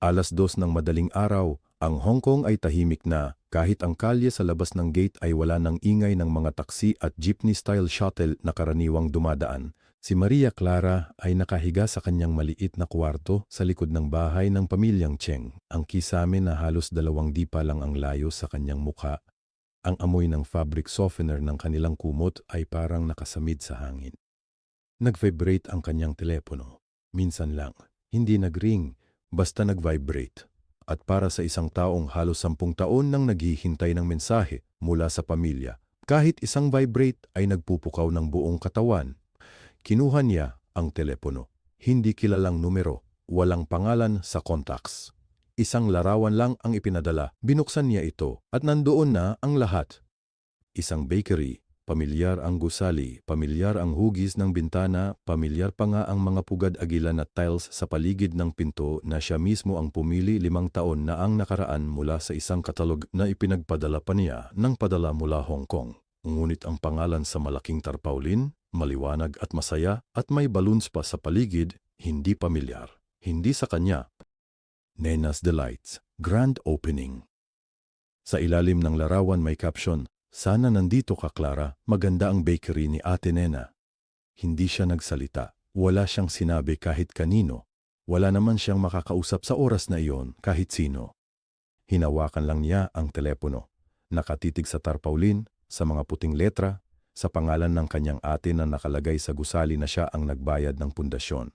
2:00 ng madaling araw, ang Hong Kong ay tahimik na, kahit ang kalye sa labas ng gate ay wala ng ingay ng mga taksi at jeepney-style shuttle na karaniwang dumadaan. Si Maria Clara ay nakahiga sa kanyang maliit na kwarto sa likod ng bahay ng pamilyang Cheng. Ang kisame na halos 2 dipa lang ang layo sa kanyang mukha. Ang amoy ng fabric softener ng kanilang kumot ay parang nakasamid sa hangin. Nag-vibrate ang kanyang telepono. Minsan lang. Hindi nag-ring, basta nag-vibrate. At para sa isang taong halos 10 taon nang naghihintay ng mensahe mula sa pamilya, kahit isang vibrate ay nagpupukaw ng buong katawan. Kinuha niya ang telepono. Hindi kilalang numero, walang pangalan sa contacts. Isang larawan lang ang ipinadala. Binuksan niya ito at nandoon na ang lahat. Isang bakery, pamilyar ang gusali, pamilyar ang hugis ng bintana, pamilyar pa nga ang mga pugad-agilan at tiles sa paligid ng pinto na siya mismo ang pumili 5 taon na ang nakaraan mula sa isang katalog na ipinagpadala pa niya ng padala mula Hong Kong. Ngunit ang pangalan sa malaking tarpaulin, maliwanag at masaya at may balloons pa sa paligid, hindi pamilyar. Hindi sa kanya. Nena's Delights, Grand Opening. Sa ilalim ng larawan may caption, "Sana nandito ka, Clara, maganda ang bakery ni Ate Nena." Hindi siya nagsalita. Wala siyang sinabi kahit kanino. Wala naman siyang makakausap sa oras na iyon kahit sino. Hinawakan lang niya ang telepono. Nakatitig sa tarpaulin, sa mga puting letra, sa pangalan ng kanyang ate na nakalagay sa gusali na siya ang nagbayad ng pundasyon,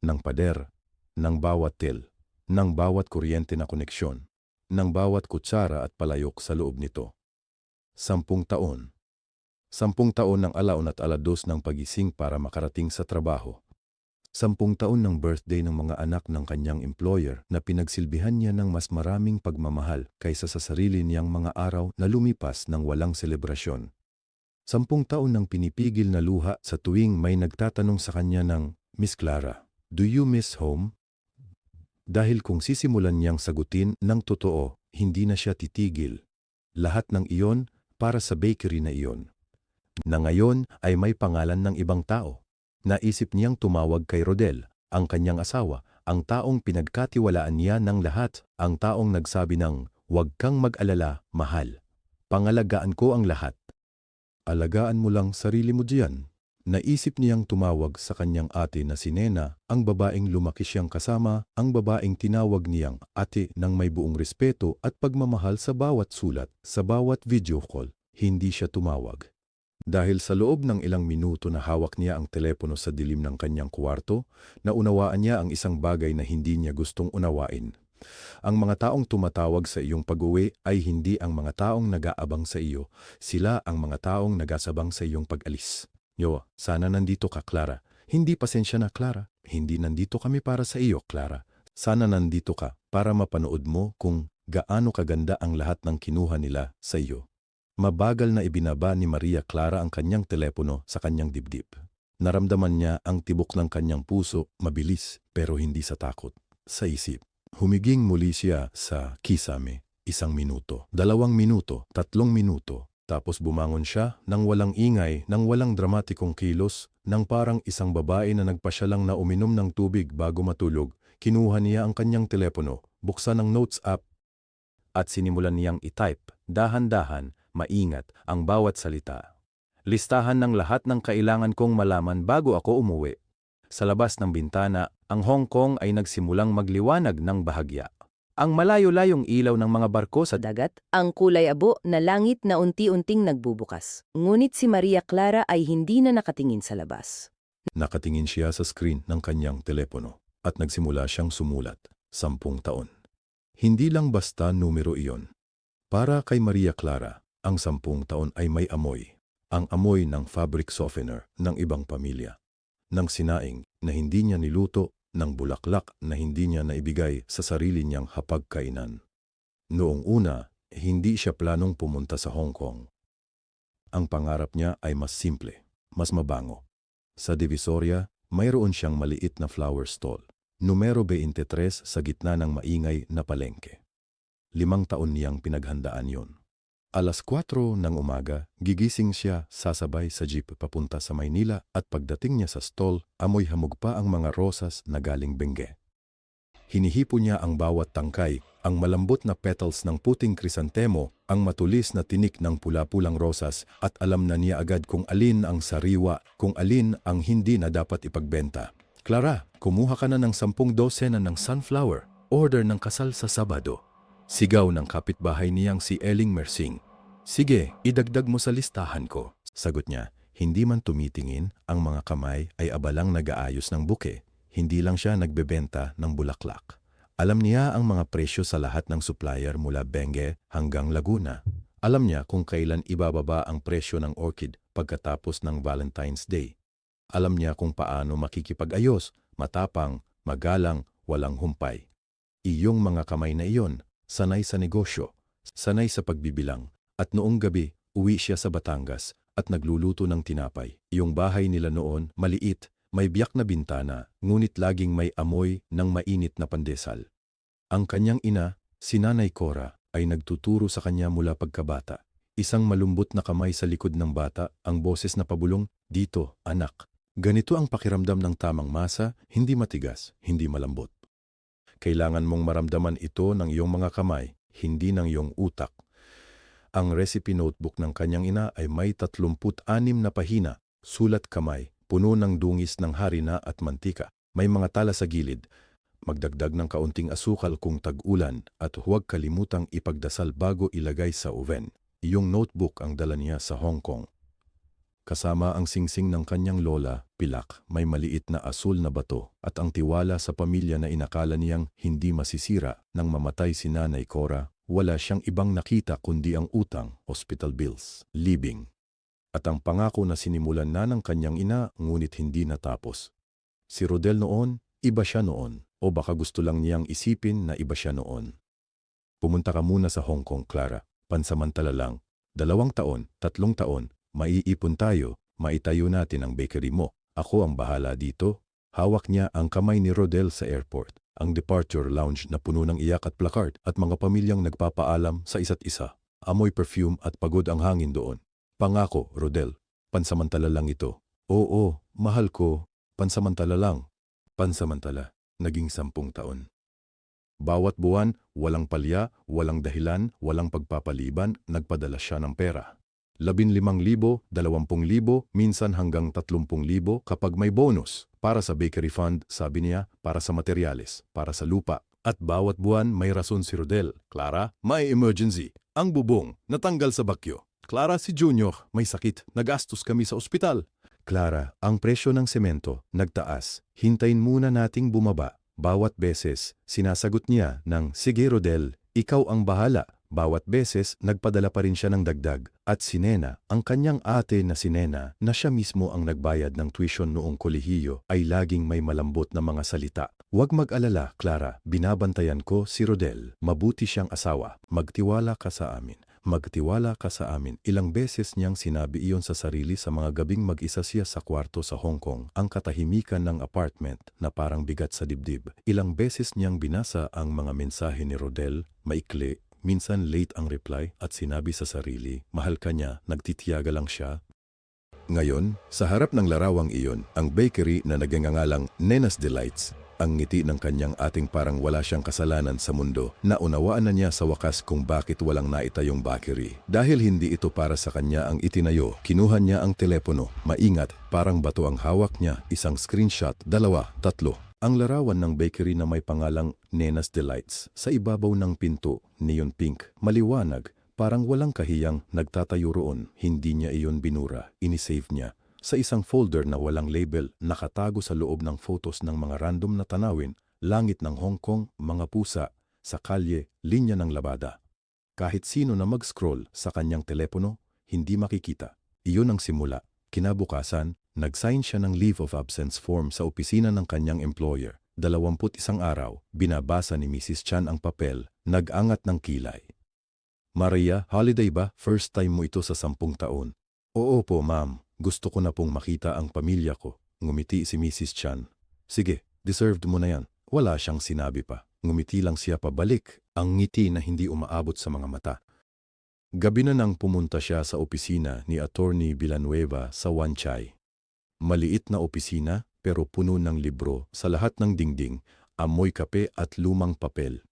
ng pader, ng bawat til, ng bawat kuryente na koneksyon, ng bawat kutsara at palayok sa loob nito. 10 taon. 10 taon ng alaon at alados ng pagising para makarating sa trabaho. 10 taon ng birthday ng mga anak ng kanyang employer na pinagsilbihan niya ng mas maraming pagmamahal kaysa sa sarili niyang mga araw na lumipas ng walang selebrasyon. 10 taon ng pinipigil na luha sa tuwing may nagtatanong sa kanya ng, "Miss Clara, do you miss home?" Dahil kung sisimulan niyang sagutin ng totoo, hindi na siya titigil. Lahat ng iyon para sa bakery na iyon. Na ngayon ay may pangalan ng ibang tao. Naisip niyang tumawag kay Rodel, ang kanyang asawa, ang taong pinagkatiwalaan niya ng lahat, ang taong nagsabi ng, "Huwag kang mag-alala, mahal. Pangalagaan ko ang lahat. Alagaan mo lang sarili mo diyan." Naisip niyang tumawag sa kanyang ate na si Nena, ang babaeng lumaki siyang kasama, ang babaeng tinawag niyang ate ng may buong respeto at pagmamahal sa bawat sulat, sa bawat video call. Hindi siya tumawag. Dahil sa loob ng ilang minuto na hawak niya ang telepono sa dilim ng kanyang kwarto, naunawaan niya ang isang bagay na hindi niya gustong unawain. Ang mga taong tumatawag sa iyong pag-uwi ay hindi ang mga taong nag-aabang sa iyo. Sila ang mga taong nagasabang sa iyong pag-alis. Yo, sana nandito ka, Clara. Hindi pasensya na, Clara. Hindi nandito kami para sa iyo, Clara. Sana nandito ka para mapanood mo kung gaano kaganda ang lahat ng kinuha nila sa iyo. Mabagal na ibinaba ni Maria Clara ang kanyang telepono sa kanyang dibdib. Naramdaman niya ang tibok ng kanyang puso, mabilis, pero hindi sa takot, sa isip. Humiging muli siya sa kisame. 1 minuto, 2 minuto, 3 minuto. Tapos bumangon siya nang walang ingay, nang walang dramatikong kilos, nang parang isang babae na nagpasya lang na uminom ng tubig bago matulog. Kinuha niya ang kanyang telepono, buksan ang notes app, at sinimulan niyang i-type, dahan-dahan, maingat, ang bawat salita. Listahan ng lahat ng kailangan kong malaman bago ako umuwi. Sa labas ng bintana, ang Hong Kong ay nagsimulang magliwanag ng bahagya. Ang malayo-layong ilaw ng mga barko sa Dagat, ang kulay abo na langit na unti-unting nagbubukas. Ngunit si Maria Clara ay hindi na nakatingin sa labas. Nakatingin siya sa screen ng kanyang telepono at nagsimula siyang sumulat. 10 taon. Hindi lang basta numero iyon. Para kay Maria Clara, ang 10 taon ay may amoy. Ang amoy ng fabric softener ng ibang pamilya. Ng sinaing na hindi niya niluto, ng bulaklak na hindi niya naibigay sa sarili niyang hapagkainan. Noong una, hindi siya planong pumunta sa Hong Kong. Ang pangarap niya ay mas simple, mas mabango. Sa Divisoria, mayroon siyang maliit na flower stall. Numero 23 sa gitna ng maingay na palengke. 5 taon niyang pinaghandaan yon. 4:00 ng umaga, gigising siya, sasabay sa jeep papunta sa Maynila at pagdating niya sa stall, amoy hamog pa ang mga rosas na galing Benguet. Hinihipo niya ang bawat tangkay, ang malambot na petals ng puting krisantemo, ang matulis na tinik ng pula-pulang rosas, at alam na niya agad kung alin ang sariwa, kung alin ang hindi na dapat ipagbenta. Clara, kumuha ka na ng 10 dosena ng sunflower. Order ng kasal sa Sabado. Sigaw ng kapitbahay niyang si Eling Mersing. Sige, idagdag mo sa listahan ko. Sagot niya, hindi man tumitingin, ang mga kamay ay abalang nag-aayos ng buke. Hindi lang siya nagbebenta ng bulaklak. Alam niya ang mga presyo sa lahat ng supplier mula Bengue hanggang Laguna. Alam niya kung kailan ibababa ang presyo ng orchid pagkatapos ng Valentine's Day. Alam niya kung paano makikipag-ayos, matapang, magalang, walang humpay. Iyong mga kamay na iyon, sanay sa negosyo, sanay sa pagbibilang. At noong gabi, uwi siya sa Batangas at nagluluto ng tinapay. Iyong bahay nila noon, maliit, may biyak na bintana, ngunit laging may amoy ng mainit na pandesal. Ang kanyang ina, si Nanay Cora, ay nagtuturo sa kanya mula pagkabata. Isang malumbot na kamay sa likod ng bata, ang boses na pabulong, "Dito, anak." Ganito ang pakiramdam ng tamang masa, hindi matigas, hindi malambot. Kailangan mong maramdaman ito ng iyong mga kamay, hindi ng iyong utak. Ang recipe notebook ng kanyang ina ay may 36 na pahina, sulat kamay, puno ng dungis ng harina at mantika. May mga tala sa gilid. Magdagdag ng kaunting asukal kung tag-ulan at huwag kalimutang ipagdasal bago ilagay sa oven. Iyong notebook ang dala niya sa Hong Kong. Kasama ang singsing ng kanyang lola, pilak, may maliit na asul na bato at ang tiwala sa pamilya na inakala niyang hindi masisira nang mamatay si Nanay Cora. Wala siyang ibang nakita kundi ang utang, hospital bills, libing. At ang pangako na sinimulan na ng kanyang ina ngunit hindi natapos. Si Rodel noon, iba siya noon, o baka gusto lang niyang isipin na iba siya noon. Pumunta ka muna sa Hong Kong, Clara. Pansamantala lang. 2 taon, 3 taon, maiipon tayo, maitayo natin ang bakery mo. Ako ang bahala dito. Hawak niya ang kamay ni Rodel sa airport. Ang departure lounge na puno ng iyak at placard at mga pamilyang nagpapaalam sa isa't isa. Amoy perfume at pagod ang hangin doon. Pangako, Rodel, pansamantala lang ito. Oo, mahal ko, pansamantala lang. Pansamantala, naging 10 taon. Bawat buwan, walang palya, walang dahilan, walang pagpapaliban, nagpadala siya ng pera. 15,000, 20,000, minsan hanggang 30,000 kapag may bonus. Para sa bakery fund, sabi niya, para sa materyales, para sa lupa. At bawat buwan may rason si Rodel. Clara, may emergency. Ang bubong, natanggal sa bakyo. Clara, si Junior, may sakit. Nagastos kami sa ospital. Clara, ang presyo ng semento, nagtaas. Hintayin muna nating bumaba. Bawat beses, sinasagot niya ng, "Sige Rodel, ikaw ang bahala." Bawat beses, nagpadala pa rin siya ng dagdag. At si Nena, ang kanyang ate na si Nena, na siya mismo ang nagbayad ng tuition noong kolehiyo, ay laging may malambot na mga salita. "Huwag mag-alala, Clara, binabantayan ko si Rodel. Mabuti siyang asawa. Magtiwala ka sa amin. Magtiwala ka sa amin." Ilang beses niyang sinabi iyon sa sarili sa mga gabing mag-isa siya sa kwarto sa Hong Kong, ang katahimikan ng apartment na parang bigat sa dibdib. Ilang beses niyang binasa ang mga mensahe ni Rodel, maikli, minsan late ang reply, at sinabi sa sarili, mahal ka niya, nagtitiyaga lang siya. Ngayon, sa harap ng larawang iyon, ang bakery na nagngangalang Nena's Delights, ang ngiti ng kanyang ating parang wala siyang kasalanan sa mundo, naunawaan na niya sa wakas kung bakit walang naitayong bakery. Dahil hindi ito para sa kanya ang itinayo, kinuha niya ang telepono, maingat, parang bato ang hawak niya, isang screenshot, 2, 3. Ang larawan ng bakery na may pangalang Nena's Delights, sa ibabaw ng pinto, neon pink, maliwanag, parang walang kahiyang nagtatayo roon. Hindi niya iyon binura, inisave niya. Sa isang folder na walang label, nakatago sa loob ng photos ng mga random na tanawin, langit ng Hong Kong, mga pusa, sa kalye, linya ng labada. Kahit sino na mag-scroll sa kanyang telepono, hindi makikita. Iyon ang simula. Kinabukasan, nag-sign siya ng leave of absence form sa opisina ng kanyang employer. 21 araw, binabasa ni Mrs. Chan ang papel, nag-angat ng kilay. "Maria, holiday ba? First time mo ito sa 10 taon. "Oo po, ma'am. Gusto ko na pong makita ang pamilya ko." Ngumiti si Mrs. Chan. "Sige, deserved mo na yan." Wala siyang sinabi pa. Ngumiti lang siya pabalik, ang ngiti na hindi umaabot sa mga mata. Gabi na nang pumunta siya sa opisina ni Attorney Villanueva sa Wan Chai. Maliit na opisina pero puno ng libro, sa lahat ng dingding, amoy kape at lumang papel.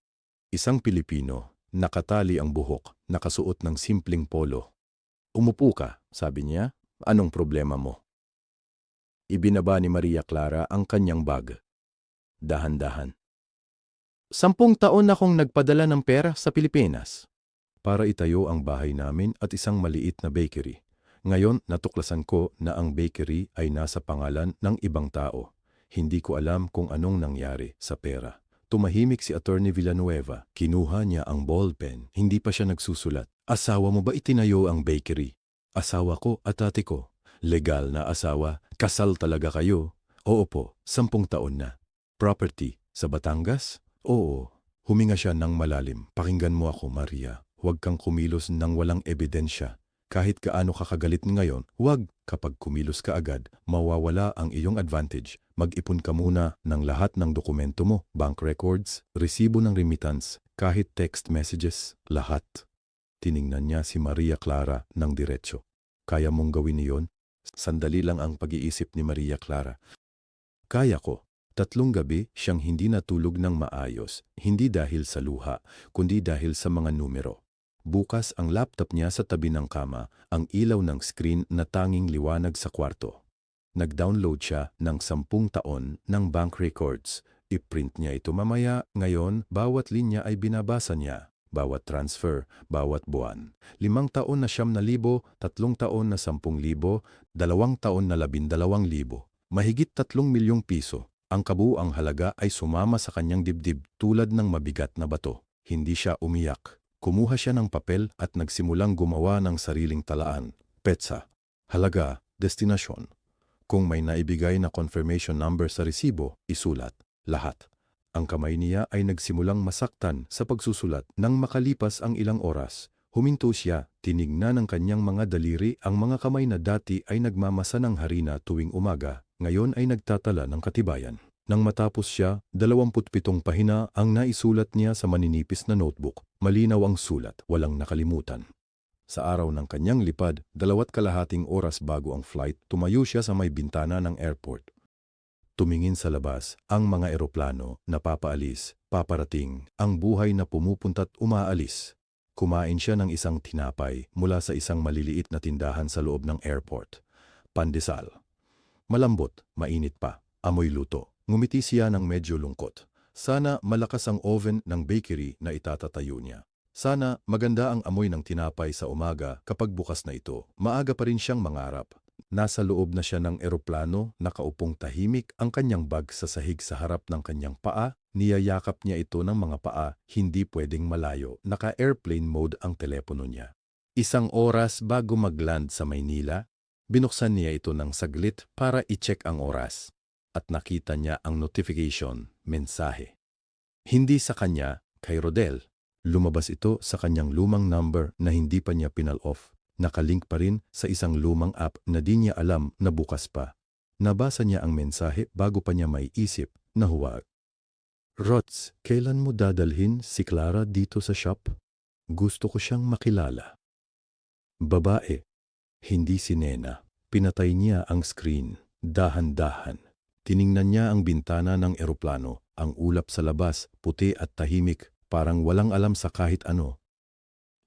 Isang Pilipino, nakatali ang buhok, nakasuot ng simpleng polo. Umupo ka, sabi niya. Anong problema mo? Ibinaba ni Maria Clara ang kanyang bag. Dahan-dahan. 10 taon na akong nagpadala ng pera sa Pilipinas para itayo ang bahay namin at isang maliit na bakery. Ngayon, natuklasan ko na ang bakery ay nasa pangalan ng ibang tao. Hindi ko alam kung anong nangyari sa pera. Tumahimik si Attorney Villanueva. Kinuha niya ang ballpen. Hindi pa siya nagsusulat. Asawa mo ba itinayo ang bakery? Asawa ko at ate ko. Legal na asawa. Kasal talaga kayo? Oo po, 10 taon na. Property sa Batangas? Oo. Huminga siya ng malalim. Pakinggan mo ako, Maria. Huwag kang kumilos nang walang ebidensya. Kahit gaano ka kagalit ngayon, huwag. Kapag kumilos ka agad, mawawala ang iyong advantage. Mag-ipon ka muna ng lahat ng dokumento mo, bank records, resibo ng remittance, kahit text messages, lahat. Tiningnan niya si Maria Clara ng diretso. Kaya mong gawin iyon? Sandali lang ang pag-iisip ni Maria Clara. Kaya ko. 3 gabi siyang hindi natulog ng maayos, hindi dahil sa luha, kundi dahil sa mga numero. Bukas ang laptop niya sa tabi ng kama, ang ilaw ng screen na tanging liwanag sa kwarto. Nag-download siya ng 10 taon ng bank records. I-print niya ito mamaya. Ngayon, bawat linya ay binabasa niya. Bawat transfer, bawat buwan. 5 taon na 9,000, 3 taon na 10,000, 2 taon na 12,000. Mahigit 3 milyong piso. Ang kabuuang halaga ay sumama sa kanyang dibdib tulad ng mabigat na bato. Hindi siya umiyak. Kumuha siya ng papel at nagsimulang gumawa ng sariling talaan. Petsa, halaga, destinasyon. Kung may naibigay na confirmation number sa resibo, isulat. Lahat. Ang kamay niya ay nagsimulang masaktan sa pagsusulat. Nang makalipas ang ilang oras, huminto siya, tinignan ng kanyang mga daliri. Ang mga kamay na dati ay nagmamasa ng harina tuwing umaga, ngayon ay nagtatala ng katibayan. Nang matapos siya, 27 pahina ang naisulat niya sa maninipis na notebook. Malinaw ang sulat, walang nakalimutan. Sa araw ng kanyang lipad, 2.5 oras bago ang flight, tumayo siya sa may bintana ng airport. Tumingin sa labas, ang mga eroplano na papaalis, paparating, ang buhay na pumupunta't umaalis. Kumain siya ng isang tinapay mula sa isang maliliit na tindahan sa loob ng airport. Pandesal. Malambot, mainit pa, amoy luto. Ngumiti siya ng medyo lungkot. Sana malakas ang oven ng bakery na itatatayo niya. Sana maganda ang amoy ng tinapay sa umaga kapag bukas na ito. Maaga pa rin siyang mangarap. Nasa loob na siya ng eroplano, nakaupong tahimik ang kanyang bag sa sahig sa harap ng kanyang paa. Niyayakap niya ito ng mga paa, hindi pwedeng malayo. Naka-airplane mode ang telepono niya. 1 oras bago mag-land sa Maynila, binuksan niya ito ng saglit para i-check ang oras. At nakita niya ang notification, mensahe. Hindi sa kanya, kay Rodel. Lumabas ito sa kanyang lumang number na hindi pa niya pinal-off. Nakalink pa rin sa isang lumang app na di niya alam na bukas pa. Nabasa niya ang mensahe bago pa niya maiisip na huwag. Rots, kailan mo dadalhin si Clara dito sa shop? Gusto ko siyang makilala. Babae, hindi si Nena. Pinatay niya ang screen, dahan-dahan. Tiningnan niya ang bintana ng eroplano, ang ulap sa labas, puti at tahimik, parang walang alam sa kahit ano.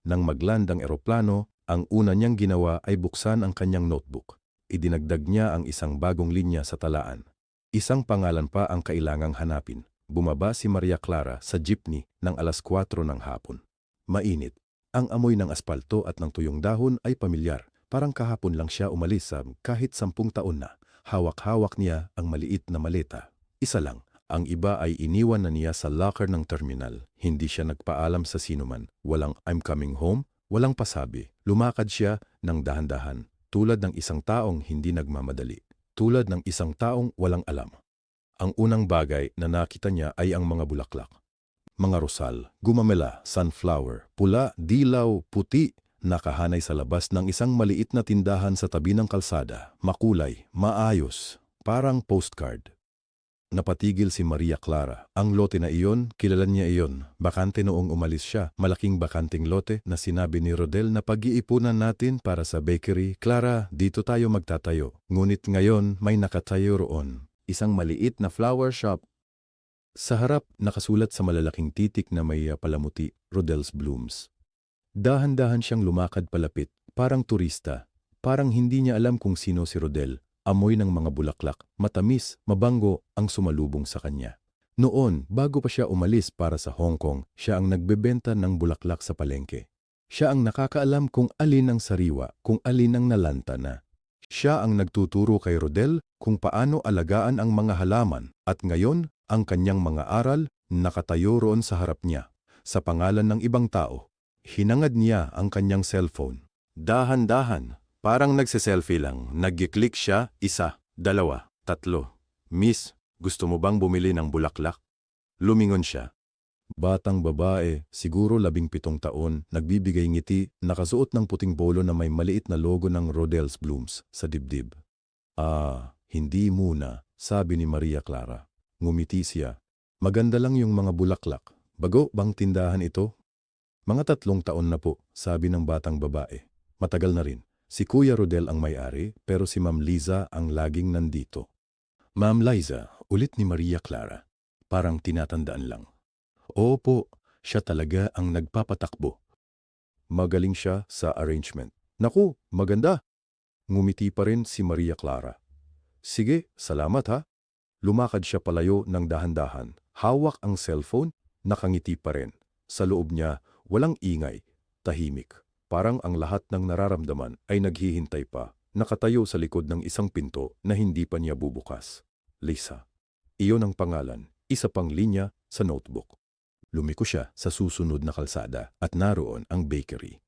Nang magland ang eroplano, ang una niyang ginawa ay buksan ang kanyang notebook. Idinagdag niya ang isang bagong linya sa talaan. Isang pangalan pa ang kailangang hanapin. Bumaba si Maria Clara sa jeepney ng 4:00 ng hapon. Mainit. Ang amoy ng aspalto at ng tuyong dahon ay pamilyar. Parang kahapon lang siya umalis kahit 10 taon na. Hawak-hawak niya ang maliit na maleta. Isa lang, ang iba ay iniwan na niya sa locker ng terminal. Hindi siya nagpaalam sa sinuman. Walang I'm coming home, walang pasabi. Lumakad siya ng dahan-dahan, tulad ng isang taong hindi nagmamadali. Tulad ng isang taong walang alam. Ang unang bagay na nakita niya ay ang mga bulaklak. Mga rosal, gumamela, sunflower, pula, dilaw, puti. Nakahanay sa labas ng isang maliit na tindahan sa tabi ng kalsada. Makulay, maayos, parang postcard. Napatigil si Maria Clara. Ang lote na iyon, kilala niya iyon. Bakante noong umalis siya. Malaking bakanting lote na sinabi ni Rodel na pag-iipunan natin para sa bakery. Clara, dito tayo magtatayo. Ngunit ngayon may nakatayo roon. Isang maliit na flower shop. Sa harap, nakasulat sa malalaking titik na may palamuti, Rodel's Blooms. Dahan-dahan siyang lumakad palapit, parang turista. Parang hindi niya alam kung sino si Rodel. Amoy ng mga bulaklak, matamis, mabango ang sumalubong sa kanya. Noon, bago pa siya umalis para sa Hong Kong, siya ang nagbebenta ng bulaklak sa palengke. Siya ang nakakaalam kung alin ang sariwa, kung alin ang nalanta na. Siya ang nagtuturo kay Rodel kung paano alagaan ang mga halaman at ngayon, ang kanyang mga aral nakatayo roon sa harap niya. Sa pangalan ng ibang tao, hinangad niya ang kanyang cellphone. Dahan-dahan, parang nagse-selfie lang, nag-click siya, 1, 2, 3. Miss, gusto mo bang bumili ng bulaklak? Lumingon siya. Batang babae, siguro 17 taon, nagbibigay ngiti, nakasuot ng puting polo na may maliit na logo ng Rodel's Blooms sa dibdib. Hindi muna, sabi ni Maria Clara. Ngumiti siya. Maganda lang yung mga bulaklak. Bago bang tindahan ito? Mga 3 taon na po, sabi ng batang babae. Matagal na rin. Si Kuya Rodel ang may-ari, pero si Ma'am Liza ang laging nandito. Ma'am Liza, ulit ni Maria Clara. Parang tinatandaan lang. Opo, siya talaga ang nagpapatakbo. Magaling siya sa arrangement. Naku, maganda. Ngumiti pa rin si Maria Clara. Sige, salamat ha. Lumakad siya palayo ng dahan-dahan. Hawak ang cellphone, nakangiti pa rin. Sa loob niya, walang ingay, tahimik. Parang ang lahat ng nararamdaman ay naghihintay pa, nakatayo sa likod ng isang pinto na hindi pa niya bubukas. Lisa. Iyon ang pangalan, isa pang linya sa notebook. Lumiko siya sa susunod na kalsada at naroon ang bakery.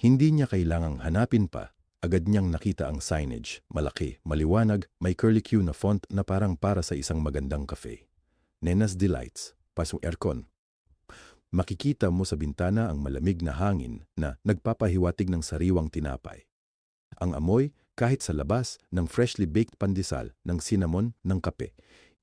Hindi niya kailangang hanapin pa. Agad niyang nakita ang signage, malaki, maliwanag, may curlicue na font na parang para sa isang magandang cafe. Nena's Delights, pasong aircon. Makikita mo sa bintana ang malamig na hangin na nagpapahiwatig ng sariwang tinapay. Ang amoy, kahit sa labas, ng freshly baked pandesal, ng cinnamon, ng kape.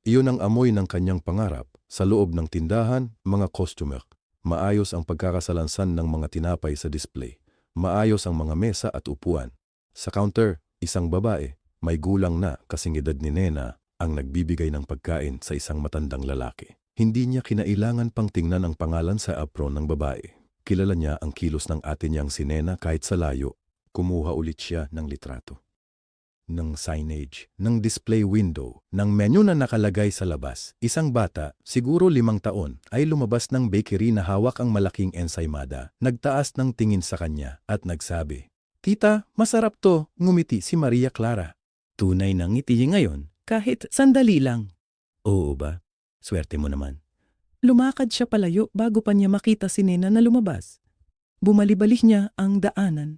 Iyon ang amoy ng kanyang pangarap. Sa loob ng tindahan, mga customer. Maayos ang pagkakasalansan ng mga tinapay sa display. Maayos ang mga mesa at upuan. Sa counter, isang babae, may gulang na kasing edad ni Nena, ang nagbibigay ng pagkain sa isang matandang lalaki. Hindi niya kinailangan pang tingnan ang pangalan sa apron ng babae. Kilala niya ang kilos ng ate niyang si Nena kahit sa layo. Kumuha ulit siya ng litrato. Ng signage, ng display window, ng menu na nakalagay sa labas. Isang bata, siguro 5 taon, ay lumabas ng bakery na hawak ang malaking ensaymada. Nagtaas ng tingin sa kanya at nagsabi, "Tita, masarap to," ngumiti si Maria Clara. Tunay na ngiti ngayon, kahit sandali lang. Oo ba? Swerte mo naman. Lumakad siya palayo bago pa niya makita si Nena na lumabas. Bumalibalik niya ang daanan.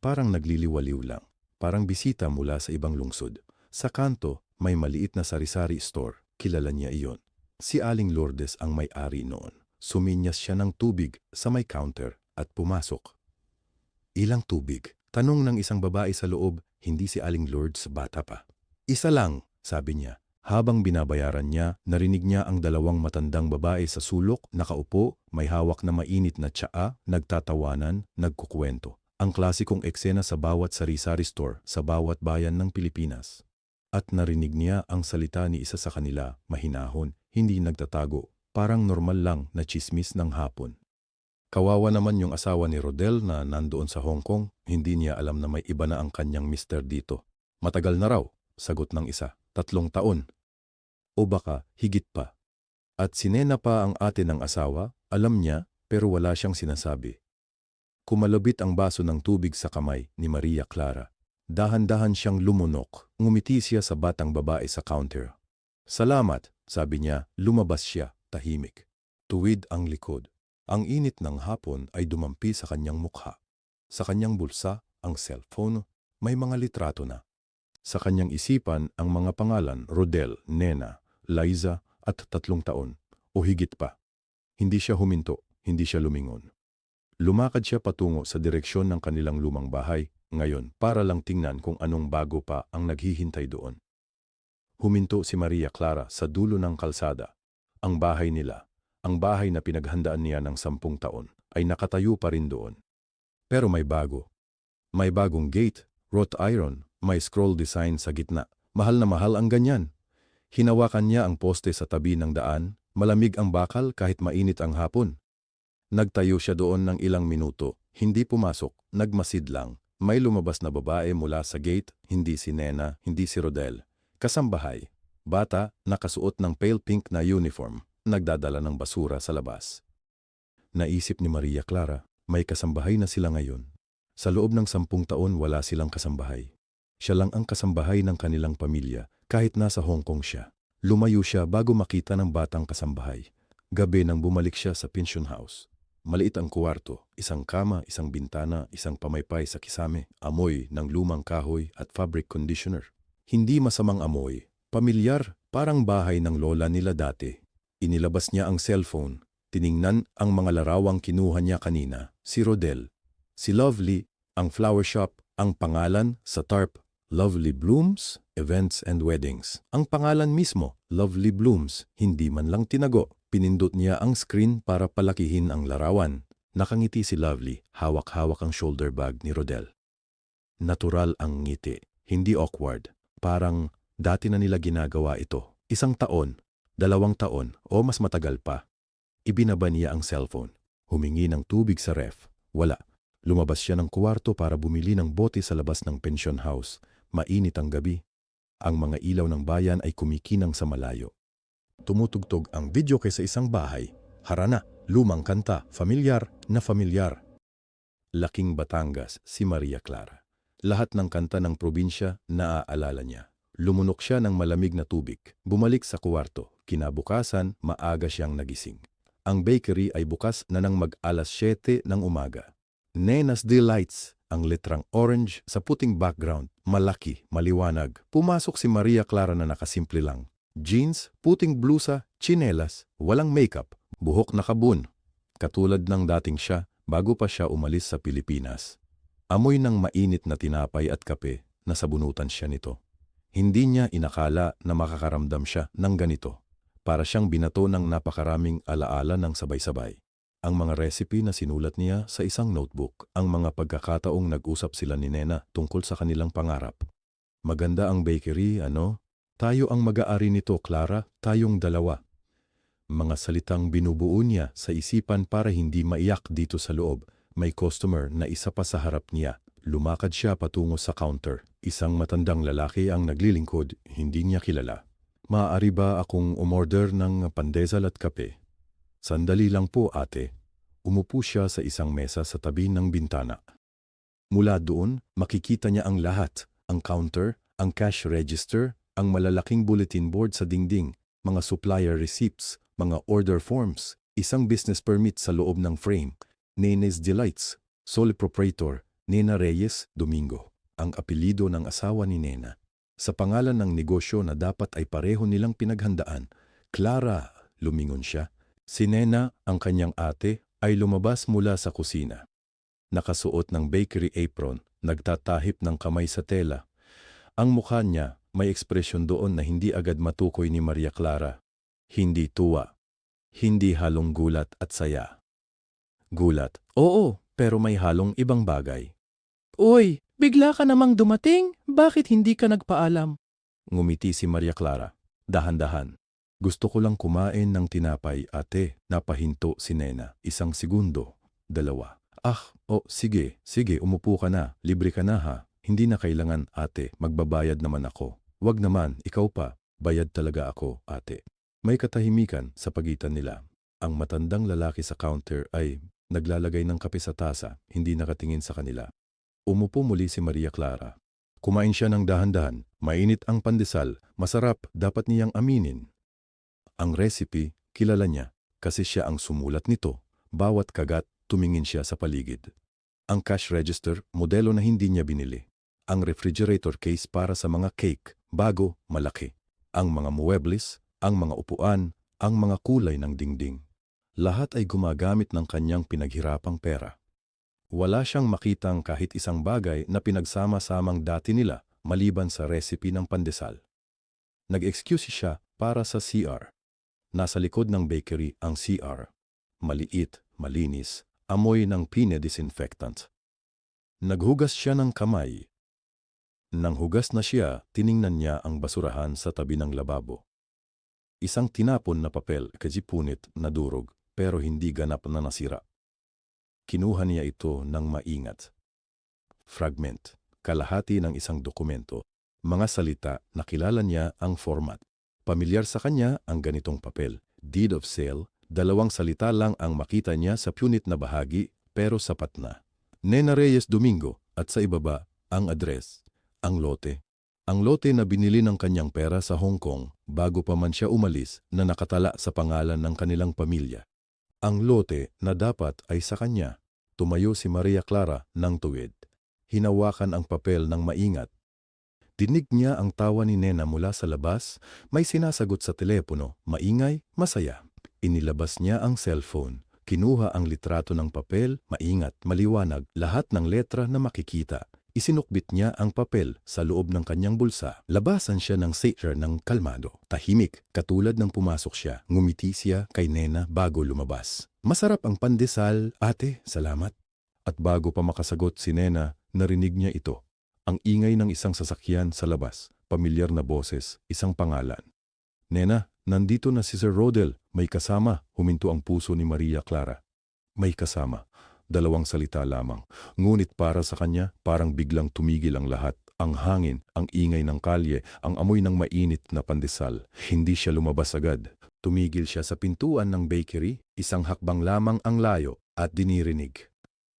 Parang nagliliwaliw lang. Parang bisita mula sa ibang lungsod. Sa kanto, may maliit na sari-sari store. Kilala niya iyon. Si Aling Lourdes ang may-ari noon. Suminyas siya ng tubig sa may counter at pumasok. Ilang tubig? Tanong ng isang babae sa loob, hindi si Aling Lourdes bata pa. Isa lang, sabi niya. Habang binabayaran niya, narinig niya ang 2 matandang babae sa sulok, nakaupo, may hawak na mainit na tsaa, nagtatawanan, nagkukwento. Ang klasikong eksena sa bawat sari-sari store sa bawat bayan ng Pilipinas. At narinig niya ang salita ni isa sa kanila, mahinahon, hindi nagtatago, parang normal lang na tsismis ng hapon. Kawawa naman yung asawa ni Rodel na nandoon sa Hong Kong, hindi niya alam na may iba na ang kanyang mister dito. Matagal na raw, sagot ng isa, 3 taon. O baka higit pa. At si Nena pa ang ate ng asawa, alam niya pero wala siyang sinasabi. Kumalabit ang baso ng tubig sa kamay ni Maria Clara. Dahan-dahan siyang lumunok, ngumiti siya sa batang babae sa counter. Salamat, sabi niya, lumabas siya, tahimik. Tuwid ang likod. Ang init ng hapon ay dumampi sa kanyang mukha. Sa kanyang bulsa, ang cellphone, may mga litrato na. Sa kanyang isipan ang mga pangalan Rodel, Nena, Liza at 3 taon o higit pa. Hindi siya huminto, hindi siya lumingon. Lumakad siya patungo sa direksyon ng kanilang lumang bahay ngayon para lang tingnan kung anong bago pa ang naghihintay doon. Huminto si Maria Clara sa dulo ng kalsada. Ang bahay nila, ang bahay na pinaghandaan niya ng 10 taon, ay nakatayo pa rin doon. Pero may bago. May bagong gate, wrought iron, may scroll design sa gitna. Mahal na mahal ang ganyan. Hinawakan niya ang poste sa tabi ng daan, Malamig ang bakal kahit mainit ang hapon. Nagtayo siya doon ng ilang minuto, hindi pumasok, nagmasid lang. May lumabas na babae mula sa gate, hindi si Nena, hindi si Rodel. Kasambahay. Bata, nakasuot ng pale pink na uniform, nagdadala ng basura sa labas. Naisip ni Maria Clara, may kasambahay na sila ngayon. Sa loob ng 10 taon wala silang kasambahay. Siya lang ang kasambahay ng kanilang pamilya, kahit nasa Hong Kong siya. Lumayo siya bago makita ng batang kasambahay. Gabi nang bumalik siya sa pension house. Maliit ang kuwarto, isang kama, isang bintana, isang pamaypay sa kisame, amoy ng lumang kahoy at fabric conditioner. Hindi masamang amoy, pamilyar, parang bahay ng lola nila dati. Inilabas niya ang cellphone, tiningnan ang mga larawang kinuha niya kanina, si Rodel, si Lovely, ang flower shop, ang pangalan sa tarp, Lovely Blooms, Events and Weddings. Ang pangalan mismo, Lovely Blooms, hindi man lang tinago. Pinindot niya ang screen para palakihin ang larawan. Nakangiti si Lovely, hawak-hawak ang shoulder bag ni Rodel. Natural ang ngiti, hindi awkward. Parang dati na nila ginagawa ito. 1 taon, 2 taon o mas matagal pa. Ibinaba niya ang cellphone. Humingi ng tubig sa ref. Wala. Lumabas siya ng kuwarto para bumili ng bote sa labas ng pension house. Mainit ang gabi. Ang mga ilaw ng bayan ay kumikinang sa malayo. Tumutugtog ang video kaysa isang bahay. Harana, lumang kanta, familiar na familiar. Laking Batangas, si Maria Clara. Lahat ng kanta ng probinsya naaalala niya. Lumunok siya ng malamig na tubig. Bumalik sa kuwarto. Kinabukasan, maaga siyang nagising. Ang bakery ay bukas na nang mag-alas 7 ng umaga. Nena's Delights, ang letrang orange sa puting background. Malaki, maliwanag. Pumasok si Maria Clara na nakasimple lang. Jeans, puting blusa, tsinelas, walang makeup, buhok na kabun. Katulad ng dating siya bago pa siya umalis sa Pilipinas. Amoy ng mainit na tinapay at kape, nasabunutan siya nito. Hindi niya inakala na makakaramdam siya ng ganito. Para siyang binato ng napakaraming alaala ng sabay-sabay. Ang mga recipe na sinulat niya sa isang notebook, ang mga pagkakataong nag-usap sila ni Nena tungkol sa kanilang pangarap. Maganda ang bakery, ano? Tayo ang mag-aari nito, Clara, tayong dalawa. Mga salitang binubuo niya sa isipan para hindi maiyak dito sa loob. May customer na isa pa sa harap niya. Lumakad siya patungo sa counter. Isang matandang lalaki ang naglilingkod, hindi niya kilala. Maaari ba akong umorder ng pandesal at kape? Sandali lang po, ate. Umupo siya sa isang mesa sa tabi ng bintana. Mula doon, makikita niya ang lahat. Ang counter, ang cash register, ang malalaking bulletin board sa dingding, mga supplier receipts, mga order forms, isang business permit sa loob ng frame. Nena's Delights, sole proprietor, Nena Reyes Domingo, ang apelido ng asawa ni Nena. Sa pangalan ng negosyo na dapat ay pareho nilang pinaghandaan, Clara, lumingon siya. Si Nena, ang kanyang ate, ay lumabas mula sa kusina. Nakasuot ng bakery apron, nagtatahip ng kamay sa tela. Ang mukha niya, may ekspresyon doon na hindi agad matukoy ni Maria Clara. Hindi tuwa. Hindi halong gulat at saya. Gulat, oo, pero may halong ibang bagay. Uy, bigla ka namang dumating? Bakit hindi ka nagpaalam? Ngumiti si Maria Clara. Dahan-dahan. Gusto ko lang kumain ng tinapay, ate. Napahinto si Nena. 1 segundo. 2. Sige, umupo ka na. Libre ka na ha. Hindi na kailangan, ate. Magbabayad naman ako. Wag naman, ikaw pa. Bayad talaga ako, ate. May katahimikan sa pagitan nila. Ang matandang lalaki sa counter ay naglalagay ng kape sa tasa, hindi nakatingin sa kanila. Umupo muli si Maria Clara. Kumain siya ng dahan-dahan. Mainit ang pandesal. Masarap, dapat niyang aminin. Ang recipe, kilala niya, kasi siya ang sumulat nito. Bawat kagat, tumingin siya sa paligid. Ang cash register, modelo na hindi niya binili. Ang refrigerator case para sa mga cake, bago, malaki. Ang mga muebles, ang mga upuan, ang mga kulay ng dingding. Lahat ay gumagamit ng kanyang pinaghirapang pera. Wala siyang makitang kahit isang bagay na pinagsama-samang dati nila maliban sa recipe ng pandesal. Nag-excuse siya para sa CR. Nasa likod ng bakery ang CR. Maliit, malinis, amoy ng pine-disinfectant. Naghugas siya ng kamay. Nang hugas na siya, tiningnan niya ang basurahan sa tabi ng lababo. Isang tinapon na papel, kajipunit na durog, pero hindi ganap na nasira. Kinuha niya ito ng maingat. Fragment, kalahati ng isang dokumento. Mga salita na kilala niya ang format. Pamilyar sa kanya ang ganitong papel. Deed of sale, 2 salita lang ang makita niya sa punit na bahagi, pero sapat na. Nena Reyes Domingo, at sa ibaba, ang address, ang lote. Ang lote na binili ng kanyang pera sa Hong Kong bago pa man siya umalis na nakatala sa pangalan ng kanilang pamilya. Ang lote na dapat ay sa kanya. Tumayo si Maria Clara ng tuwid. Hinawakan ang papel ng maingat. Dinig niya ang tawa ni Nena mula sa labas, may sinasagot sa telepono, maingay, masaya. Inilabas niya ang cellphone. Kinuha ang litrato ng papel, maingat, maliwanag, lahat ng letra na makikita. Isinukbit niya ang papel sa loob ng kanyang bulsa. Labasan siya ng sailor ng kalmado. Tahimik, katulad ng pumasok siya. Ngumiti siya kay Nena bago lumabas. Masarap ang pandesal, ate, salamat. At bago pa makasagot si Nena, narinig niya ito. Ang ingay ng isang sasakyan sa labas. Pamilyar na boses, isang pangalan. Nena, nandito na si Sir Rodel. May kasama. Huminto ang puso ni Maria Clara. May kasama. 2 salita lamang. Ngunit para sa kanya, parang biglang tumigil ang lahat. Ang hangin, ang ingay ng kalye, ang amoy ng mainit na pandesal. Hindi siya lumabas agad. Tumigil siya sa pintuan ng bakery, isang hakbang lamang ang layo, at dinirinig.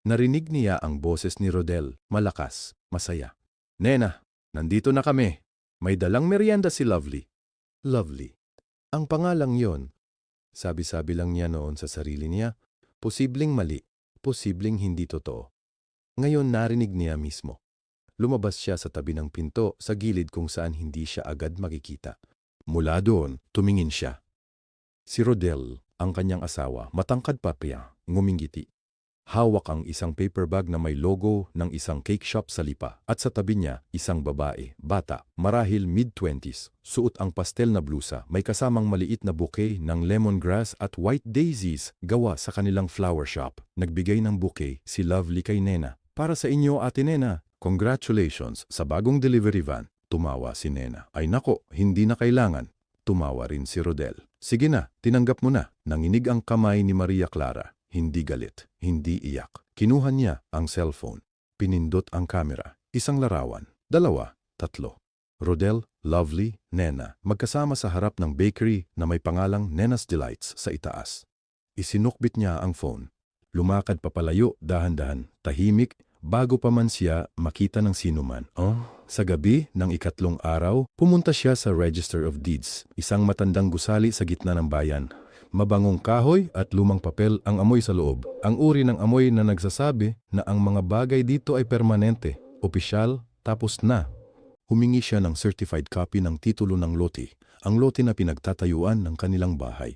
Narinig niya ang boses ni Rodel, malakas, masaya. Nena, nandito na kami. May dalang merienda si Lovely. Lovely. Ang pangalang yon. Sabi-sabi lang niya noon sa sarili niya, posibleng mali. Posibleng hindi totoo. Ngayon narinig niya mismo. Lumabas siya sa tabi ng pinto sa gilid kung saan hindi siya agad makikita. Mula doon, tumingin siya. Si Rodel, ang kanyang asawa, matangkad pa piya, ngumingiti. Hawak ang isang paper bag na may logo ng isang cake shop sa lipa at sa tabi niya isang babae, bata, marahil mid-20s, suot ang pastel na blusa, may kasamang maliit na bouquet ng lemongrass at white daisies gawa sa kanilang flower shop. Nagbigay ng bouquet si Lovely kay Nena. Para sa inyo, Ate Nena. Congratulations sa bagong delivery van. Tumawa si Nena. Ay nako, hindi na kailangan. Tumawa rin si Rodel. Sige na, tinanggap mo na. Nanginig ang kamay ni Maria Clara. Hindi galit, hindi iyak. Kinuha niya ang cellphone. Pinindot ang kamera. Isang larawan. 2, 3. Rodel, Lovely, Nena. Magkasama sa harap ng bakery na may pangalang Nena's Delights sa itaas. Isinukbit niya ang phone. Lumakad papalayo, dahan-dahan, tahimik, bago pa man siya makita ng sinuman. Sa gabi ng 3 araw, pumunta siya sa Register of Deeds, isang matandang gusali sa gitna ng bayan. Mabangong kahoy at lumang papel ang amoy sa loob. Ang uri ng amoy na nagsasabi na ang mga bagay dito ay permanente, opisyal, tapos na. Humingi siya ng certified copy ng titulo ng lote, ang lote na pinagtatayuan ng kanilang bahay.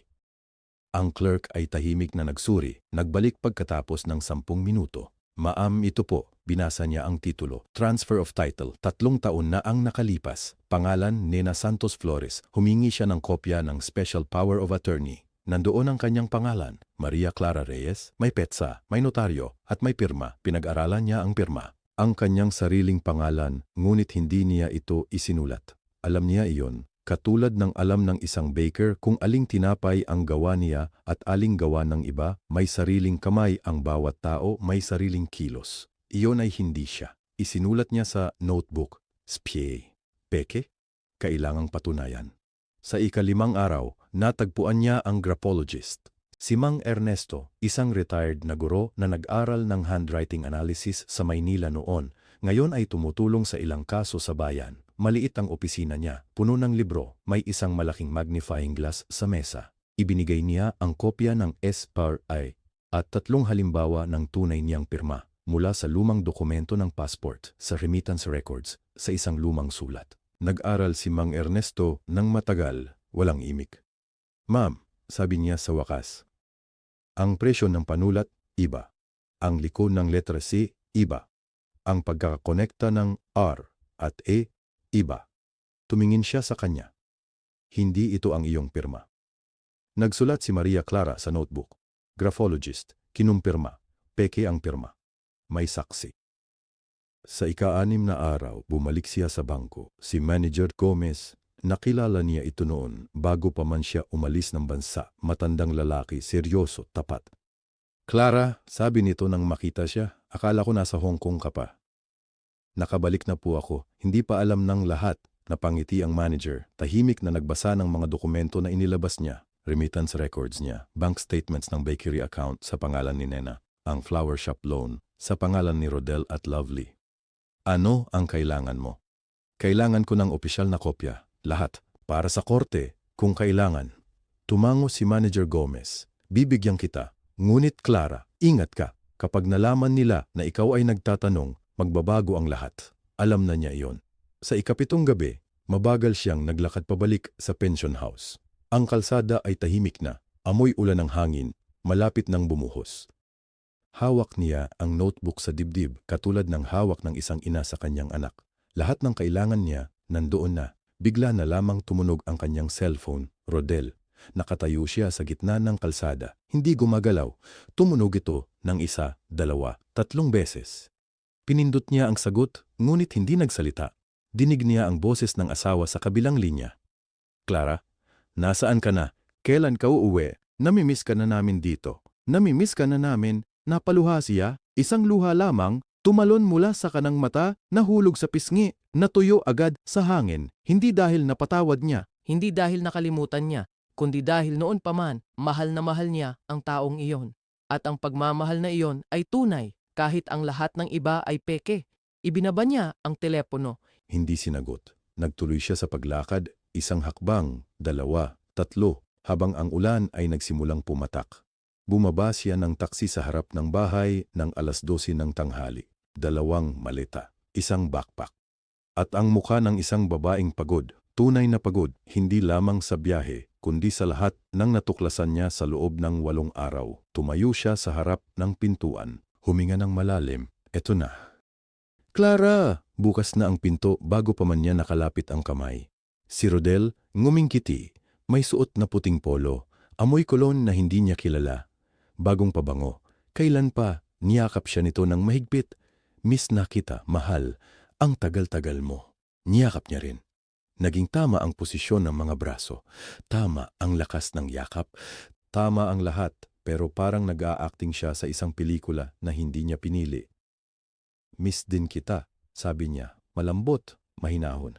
Ang clerk ay tahimik na nagsuri, nagbalik pagkatapos ng 10 minuto. Ma'am, ito po, binasa niya ang titulo. Transfer of title, 3 taon na ang nakalipas. Pangalan, Nena Santos Flores. Humingi siya ng kopya ng Special Power of Attorney. Nandoon ang kanyang pangalan, Maria Clara Reyes, may petsa, may notaryo, at may pirma. Pinag-aralan niya ang pirma. Ang kanyang sariling pangalan, ngunit hindi niya ito isinulat. Alam niya iyon, katulad ng alam ng isang baker kung aling tinapay ang gawa niya at aling gawa ng iba, may sariling kamay ang bawat tao, may sariling kilos. Iyon ay hindi siya. Isinulat niya sa notebook, spie, peke, kailangang patunayan. Sa 5 araw, natagpuan niya ang graphologist. Si Mang Ernesto, isang retired na guro na nag-aral ng handwriting analysis sa Maynila noon, ngayon ay tumutulong sa ilang kaso sa bayan. Maliit ang opisina niya, puno ng libro, may isang malaking magnifying glass sa mesa. Ibinigay niya ang kopya ng SPRI at 3 halimbawa ng tunay niyang pirma mula sa lumang dokumento ng passport, sa remittance records, sa isang lumang sulat. Nag-aral si Mang Ernesto ng matagal, walang imik. Ma'am, sabi niya sa wakas, ang presyo ng panulat, iba. Ang liko ng letra C, iba. Ang pagkakakonekta ng R at E, iba. Tumingin siya sa kanya. Hindi ito ang iyong pirma. Nagsulat si Maria Clara sa notebook. Graphologist, kinumpirma, peke ang pirma. May saksi. Sa 6 na araw, bumalik siya sa bangko. Si Manager Gomez, Nakilala niya ito noon bago pa man siya umalis ng bansa. Matandang lalaki, seryoso, tapat. Clara, sabi nito nang makita siya, akala ko nasa Hong Kong ka pa. Nakabalik na po ako, hindi pa alam ng lahat. Napangiti ang manager, tahimik na nagbasa ng mga dokumento na inilabas niya, remittance records niya, bank statements ng bakery account sa pangalan ni Nena, ang flower shop loan sa pangalan ni Rodel at Lovely. Ano ang kailangan mo? Kailangan ko ng opisyal na kopya, lahat, para sa korte, kung kailangan. Tumango si Manager Gomez, bibigyan kita, ngunit Clara, ingat ka, kapag nalaman nila na ikaw ay nagtatanong, magbabago ang lahat. Alam na niya iyon. Sa ikapitong gabi, mabagal siyang naglakad pabalik sa pension house. Ang kalsada ay tahimik na, amoy ulan ng hangin, malapit nang bumuhos. Hawak niya ang notebook sa dibdib katulad ng hawak ng isang ina sa kanyang anak. Lahat ng kailangan niya nandoon na. Bigla na lamang tumunog ang kanyang cellphone, Rodel. Nakatayo siya sa gitna ng kalsada, hindi gumagalaw. Tumunog ito ng 1, 2, 3 beses. Pinindot niya ang sagot, ngunit hindi nagsalita. Dinig niya ang boses ng asawa sa kabilang linya. Clara, nasaan ka na? Kailan ka uuwi? Namimiss ka na namin dito. Namimiss ka na namin. Napaluha siya, isang luha lamang, tumalon mula sa kanang mata, nahulog sa pisngi, natuyo agad sa hangin. Hindi dahil napatawad niya, Hindi dahil nakalimutan niya, kundi dahil noon pa man, mahal na mahal niya ang taong iyon. At ang pagmamahal na iyon ay tunay, kahit ang lahat ng iba ay peke. Ibinaba niya ang telepono. Hindi sinagot. Nagtuloy siya sa paglakad, 1 hakbang, 2, 3, habang ang ulan ay nagsimulang pumatak. Bumaba siya ng taksi sa harap ng bahay ng 12:00 ng tanghali. 2 maleta, 1 backpack. At ang mukha ng isang babaeng pagod, tunay na pagod, hindi lamang sa biyahe, kundi sa lahat ng natuklasan niya sa loob ng 8 araw. Tumayo siya sa harap ng pintuan, huminga ng malalim, eto na. Clara! Bukas na ang pinto bago pa man niya nakalapit ang kamay. Si Rodel, ngumingkiti, may suot na puting polo, amoy kolon na hindi niya kilala. Bagong pabango, kailan pa, niyakap siya nito ng mahigpit. Miss na kita, mahal, ang tagal-tagal mo. Niyakap niya rin. Naging tama ang posisyon ng mga braso, tama ang lakas ng yakap, tama ang lahat, pero parang nag-a-acting siya sa isang pelikula na hindi niya pinili. Miss din kita, sabi niya, malambot, mahinahon.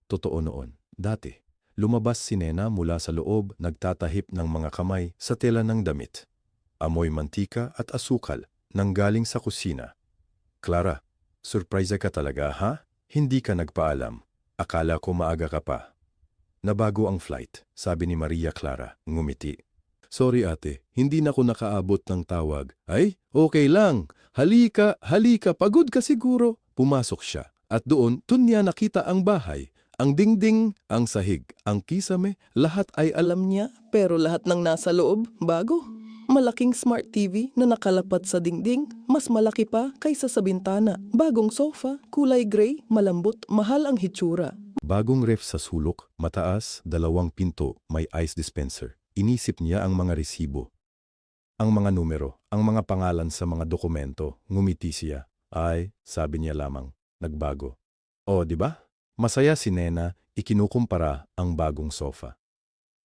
Totoo noon, dati. Lumabas si Nena mula sa loob, nagtatahip ng mga kamay sa tela ng damit. Amoy mantika at asukal, nanggaling sa kusina. Clara, surprise ka talaga, ha? Hindi ka nagpaalam. Akala ko maaga ka pa. Nabago ang flight, sabi ni Maria Clara, ngumiti. Sorry ate, hindi na ko nakaabot ng tawag. Ay, okay lang. Halika, halika, pagod ka siguro. Pumasok siya, at doon niya nakita ang bahay. Ang dingding, ang sahig, ang kisame, lahat ay alam niya, pero lahat ng nasa loob, bago. Malaking smart TV na nakalapat sa dingding, mas malaki pa kaysa sa bintana. Bagong sofa, kulay gray, malambot, mahal ang hitsura. Bagong ref sa sulok, mataas, 2 pinto, may ice dispenser. Inisip niya ang mga resibo. Ang mga numero, ang mga pangalan sa mga dokumento, ngumiti siya. Ay, sabi niya lamang, nagbago. O, di ba? Masaya si Nena, ikinukumpara ang bagong sofa.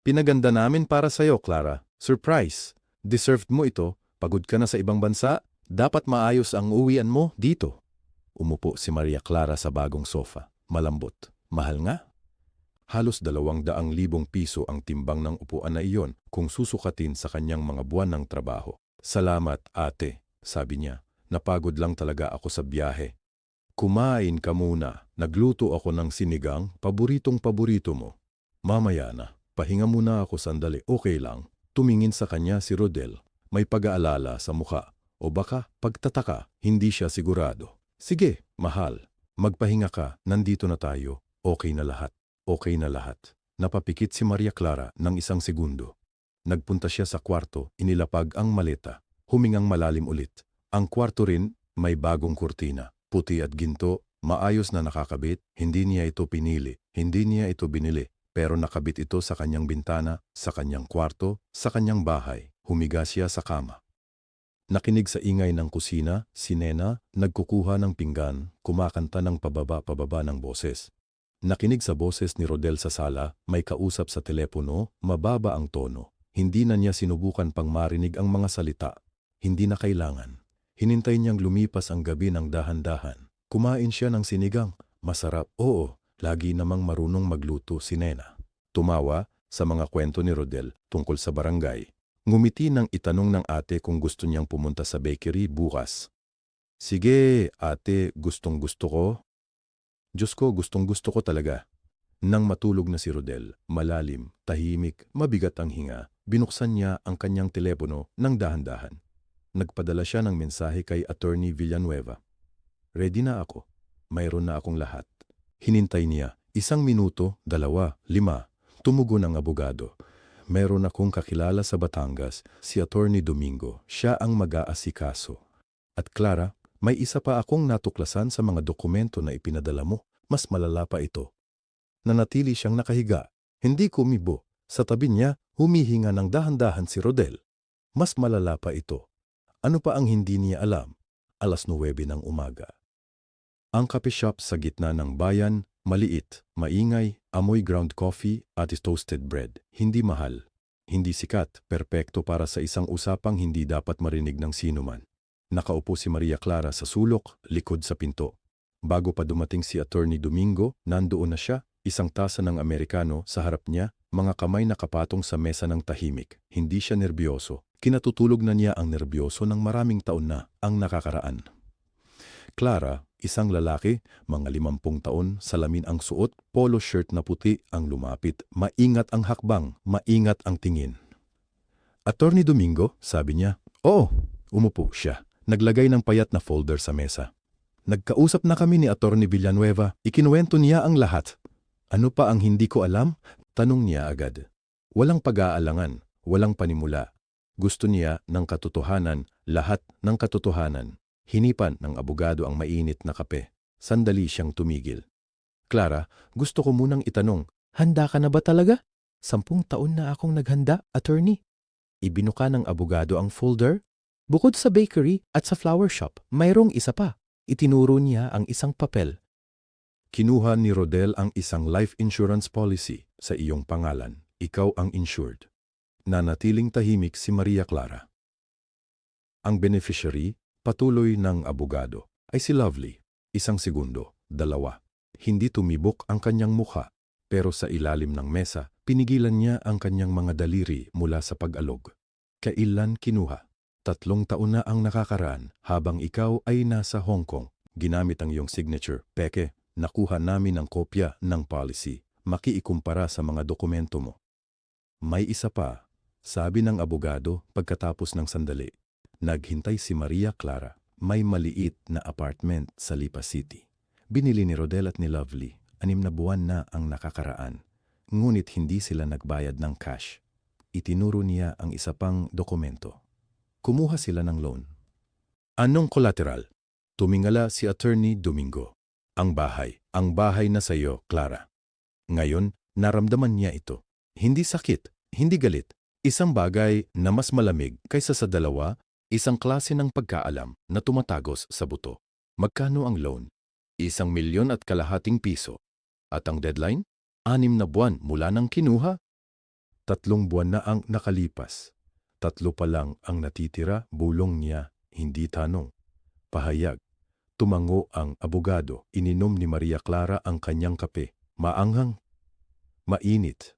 Pinaganda namin para sa'yo, Clara. Surprise! Deserved mo ito. Pagod ka na sa ibang bansa. Dapat maayos ang uwian mo dito. Umupo si Maria Clara sa bagong sofa. Malambot. Mahal nga. Halos 200,000 piso ang timbang ng upuan na iyon kung susukatin sa kanyang mga buwan ng trabaho. Salamat, ate, sabi niya. Napagod lang talaga ako sa biyahe. Kumain ka muna. Nagluto ako ng sinigang, paboritong-paborito mo. Mamaya na. Pahinga muna ako sandali. Okay lang. Tumingin sa kanya si Rodel. May pag-aalala sa mukha. O baka pagtataka, hindi siya sigurado. Sige, mahal. Magpahinga ka. Nandito na tayo. Okay na lahat. Okay na lahat. Napapikit si Maria Clara ng 1 segundo. Nagpunta siya sa kwarto, inilapag ang maleta. Humingang malalim ulit. Ang kwarto rin may bagong kurtina. Puti at ginto, maayos na nakakabit. Hindi niya ito pinili. Hindi niya ito binili. Pero nakabit ito sa kanyang bintana, sa kanyang kwarto, sa kanyang bahay. Humiga siya sa kama. Nakinig sa ingay ng kusina, si Nena, nagkukuha ng pinggan, kumakanta ng pababa-pababa ng boses. Nakinig sa boses ni Rodel sa sala, may kausap sa telepono, mababa ang tono. Hindi na niya sinubukan pang marinig ang mga salita. Hindi na kailangan. Hinintay niyang lumipas ang gabi ng dahan-dahan. Kumain siya ng sinigang. Masarap, oo, lagi namang marunong magluto si Nena. Tumawa sa mga kwento ni Rodel tungkol sa barangay. Ngumiti nang itanong ng ate kung gusto niyang pumunta sa bakery bukas. Sige, ate, gustong-gusto ko. Diyos ko, gustong-gusto ko talaga. Nang matulog na si Rodel, malalim, tahimik, mabigat ang hinga, binuksan niya ang kanyang telepono ng dahan-dahan. Nagpadala siya ng mensahe kay Attorney Villanueva. Ready na ako. Mayroon na akong lahat. Hinintay niya. 1 minuto, 2, 5. Tumugon ang abogado. Meron akong kakilala sa Batangas, si Attorney Domingo. Siya ang mag-aasikaso. At Clara, may isa pa akong natuklasan sa mga dokumento na ipinadala mo. Mas malala pa ito. Nanatili siyang nakahiga. Hindi kumibo. Sa tabi niya, humihinga ng dahan-dahan si Rodel. Mas malala pa ito. Ano pa ang hindi niya alam? 9:09 ng umaga. Ang coffee shop sa gitna ng bayan, maliit, maingay, amoy ground coffee at toasted bread. Hindi mahal. Hindi sikat, perpekto para sa isang usapang hindi dapat marinig ng sinuman. Nakaupo si Maria Clara sa sulok, likod sa pinto. Bago pa dumating si Attorney Domingo, nandoon na siya, isang tasa ng Amerikano sa harap niya, mga kamay nakapatong sa mesa ng tahimik. Hindi siya nerbiyoso. Kinatutulog na niya ang nerbiyoso ng maraming taon na ang nakakaraan. Clara, isang lalaki, mga 50 taon, salamin ang suot, polo shirt na puti ang lumapit. Maingat ang hakbang, maingat ang tingin. Attorney Domingo, sabi niya. Oo, umupo siya. Naglagay ng payat na folder sa mesa. Nagkausap na kami ni Attorney Villanueva, ikinuwento niya ang lahat. Ano pa ang hindi ko alam? Tanong niya agad. Walang pag-aalangan, walang panimula. Gusto niya ng katotohanan, lahat ng katotohanan. Hinipan ng abogado ang mainit na kape. Sandali siyang tumigil. Clara, gusto ko munang itanong, handa ka na ba talaga? 10 taon na akong naghanda, attorney. Ibinuka ng abogado ang folder. Bukod sa bakery at sa flower shop, mayroong isa pa. Itinuro niya ang isang papel. Kinuha ni Rodel ang isang life insurance policy sa iyong pangalan. Ikaw ang insured. Nanatiling tahimik si Maria Clara. Ang beneficiary, patuloy ng abogado, ay si Lovely. 1 segundo, 2. Hindi tumibok ang kanyang mukha, pero sa ilalim ng mesa, pinigilan niya ang kanyang mga daliri mula sa pag-alog. Kailan kinuha? 3 taon na ang nakakaraan habang ikaw ay nasa Hong Kong. Ginamit ang iyong signature. Peke, nakuha namin ang kopya ng policy. Makiikumpara sa mga dokumento mo. May isa pa, sabi ng abogado pagkatapos ng sandali. Naghintay si Maria Clara. May maliit na apartment sa Lipa City. Binili ni Rodel at ni Lovely. 6 na buwan na ang nakakaraan. Ngunit hindi sila nagbayad ng cash. Itinuro niya ang isa pang dokumento. Kumuha sila ng loan. Anong collateral? Tumingala si Attorney Domingo. Ang bahay na sa iyo, Clara. Ngayon, naramdaman niya ito. Hindi sakit, hindi galit. Isang bagay na mas malamig kaysa sa dalawa, isang klase ng pagkaalam na tumatagos sa buto. Magkano ang loan? 1,500,000 piso. At ang deadline? 6 na buwan mula nang kinuha. 3 buwan na ang nakalipas. 3 pa lang ang natitira, bulong niya, hindi tanong. Pahayag. Tumango ang abogado. Ininom ni Maria Clara ang kanyang kape. Maanghang. Mainit.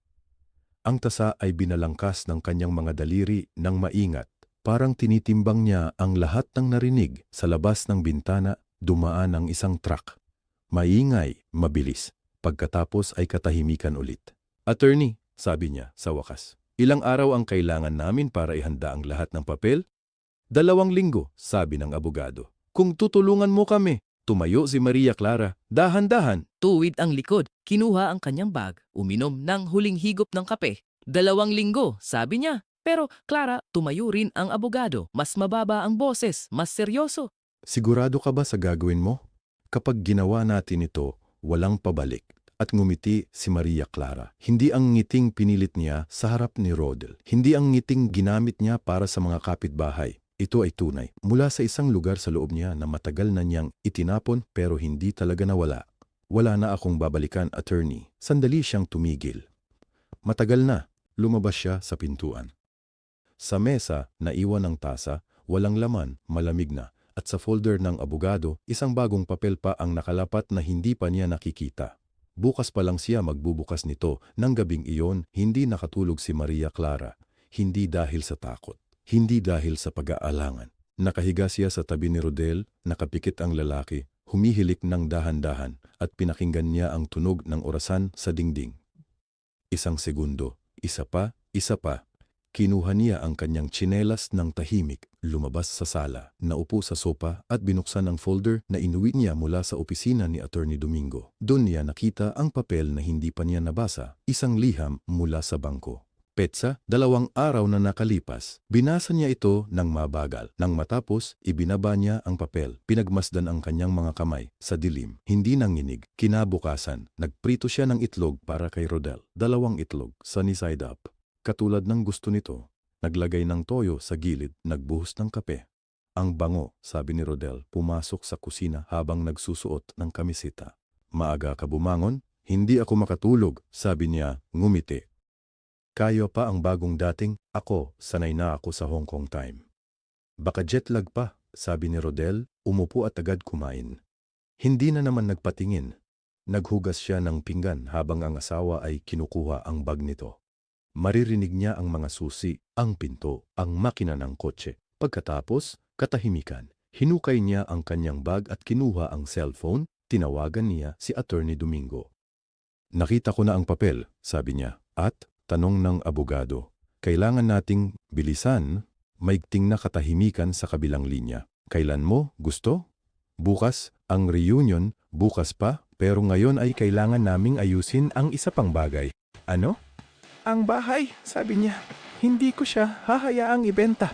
Ang tasa ay binalangkas ng kanyang mga daliri ng maingat. Parang tinitimbang niya ang lahat ng narinig. Sa labas ng bintana, dumaan ang isang truck. Maingay, mabilis. Pagkatapos ay katahimikan ulit. Attorney, sabi niya sa wakas. Ilang araw ang kailangan namin para ihanda ang lahat ng papel? 2 linggo, sabi ng abogado. Kung tutulungan mo kami, tumayo si Maria Clara, dahan-dahan. Tuwid ang likod, kinuha ang kanyang bag, uminom ng huling higop ng kape. 2 linggo, sabi niya. Pero Clara, tumayo rin ang abogado. Mas mababa ang boses, mas seryoso. Sigurado ka ba sa gagawin mo? Kapag ginawa natin ito, walang pabalik. At ngumiti si Maria Clara. Hindi ang ngiting pinilit niya sa harap ni Rodel. Hindi ang ngiting ginamit niya para sa mga kapitbahay. Ito ay tunay. Mula sa isang lugar sa loob niya na matagal na niyang itinapon pero hindi talaga nawala. Wala na akong babalikan, attorney. Sandali siyang tumigil. Matagal na, lumabas siya sa pintuan. Sa mesa, naiwan ang tasa, walang laman, malamig na, at sa folder ng abogado, isang bagong papel pa ang nakalapat na hindi pa niya nakikita. Bukas pa lang siya magbubukas nito, nang gabing iyon, hindi nakatulog si Maria Clara. Hindi dahil sa takot, hindi dahil sa pag-aalangan. Nakahiga siya sa tabi ni Rodel, nakapikit ang lalaki, humihilik ng dahan-dahan, at pinakinggan niya ang tunog ng orasan sa dingding. Isang segundo, isa pa, isa pa. Kinuha niya ang kanyang tsinelas ng tahimik, lumabas sa sala, naupo sa sopa at binuksan ang folder na inuwi niya mula sa opisina ni Attorney Domingo. Doon niya nakita ang papel na hindi pa niya nabasa, isang liham mula sa bangko. Petsa, 2 araw na nakalipas. Binasa niya ito ng mabagal. Nang matapos, ibinaba niya ang papel. Pinagmasdan ang kanyang mga kamay sa dilim. Hindi nanginig. Kinabukasan, nagprito siya ng itlog para kay Rodel. 2 itlog, sunny side up. Katulad ng gusto nito, naglagay ng toyo sa gilid, nagbuhos ng kape. Ang bango, sabi ni Rodel, pumasok sa kusina habang nagsusuot ng kamisita. Maaga ka bumangon? Hindi ako makatulog, sabi niya, ngumiti. Kayo pa ang bagong dating, ako, sanay na ako sa Hong Kong time. Baka jet lag pa, sabi ni Rodel, umupo at agad kumain. Hindi na naman nagpatingin. Naghugas siya ng pinggan habang ang asawa ay kinukuha ang bag nito. Maririnig niya ang mga susi, ang pinto, ang makina ng kotse. Pagkatapos, katahimikan. Hinukay niya ang kanyang bag at kinuha ang cellphone, tinawagan niya si Attorney Domingo. Nakita ko na ang papel, sabi niya, at, tanong ng abogado, kailangan nating bilisan, maigting na katahimikan sa kabilang linya. Kailan mo, gusto? Bukas, ang reunion, bukas pa, pero ngayon ay kailangan naming ayusin ang isa pang bagay. Ano? Ang bahay, sabi niya. Hindi ko siya hahayaang ibenta.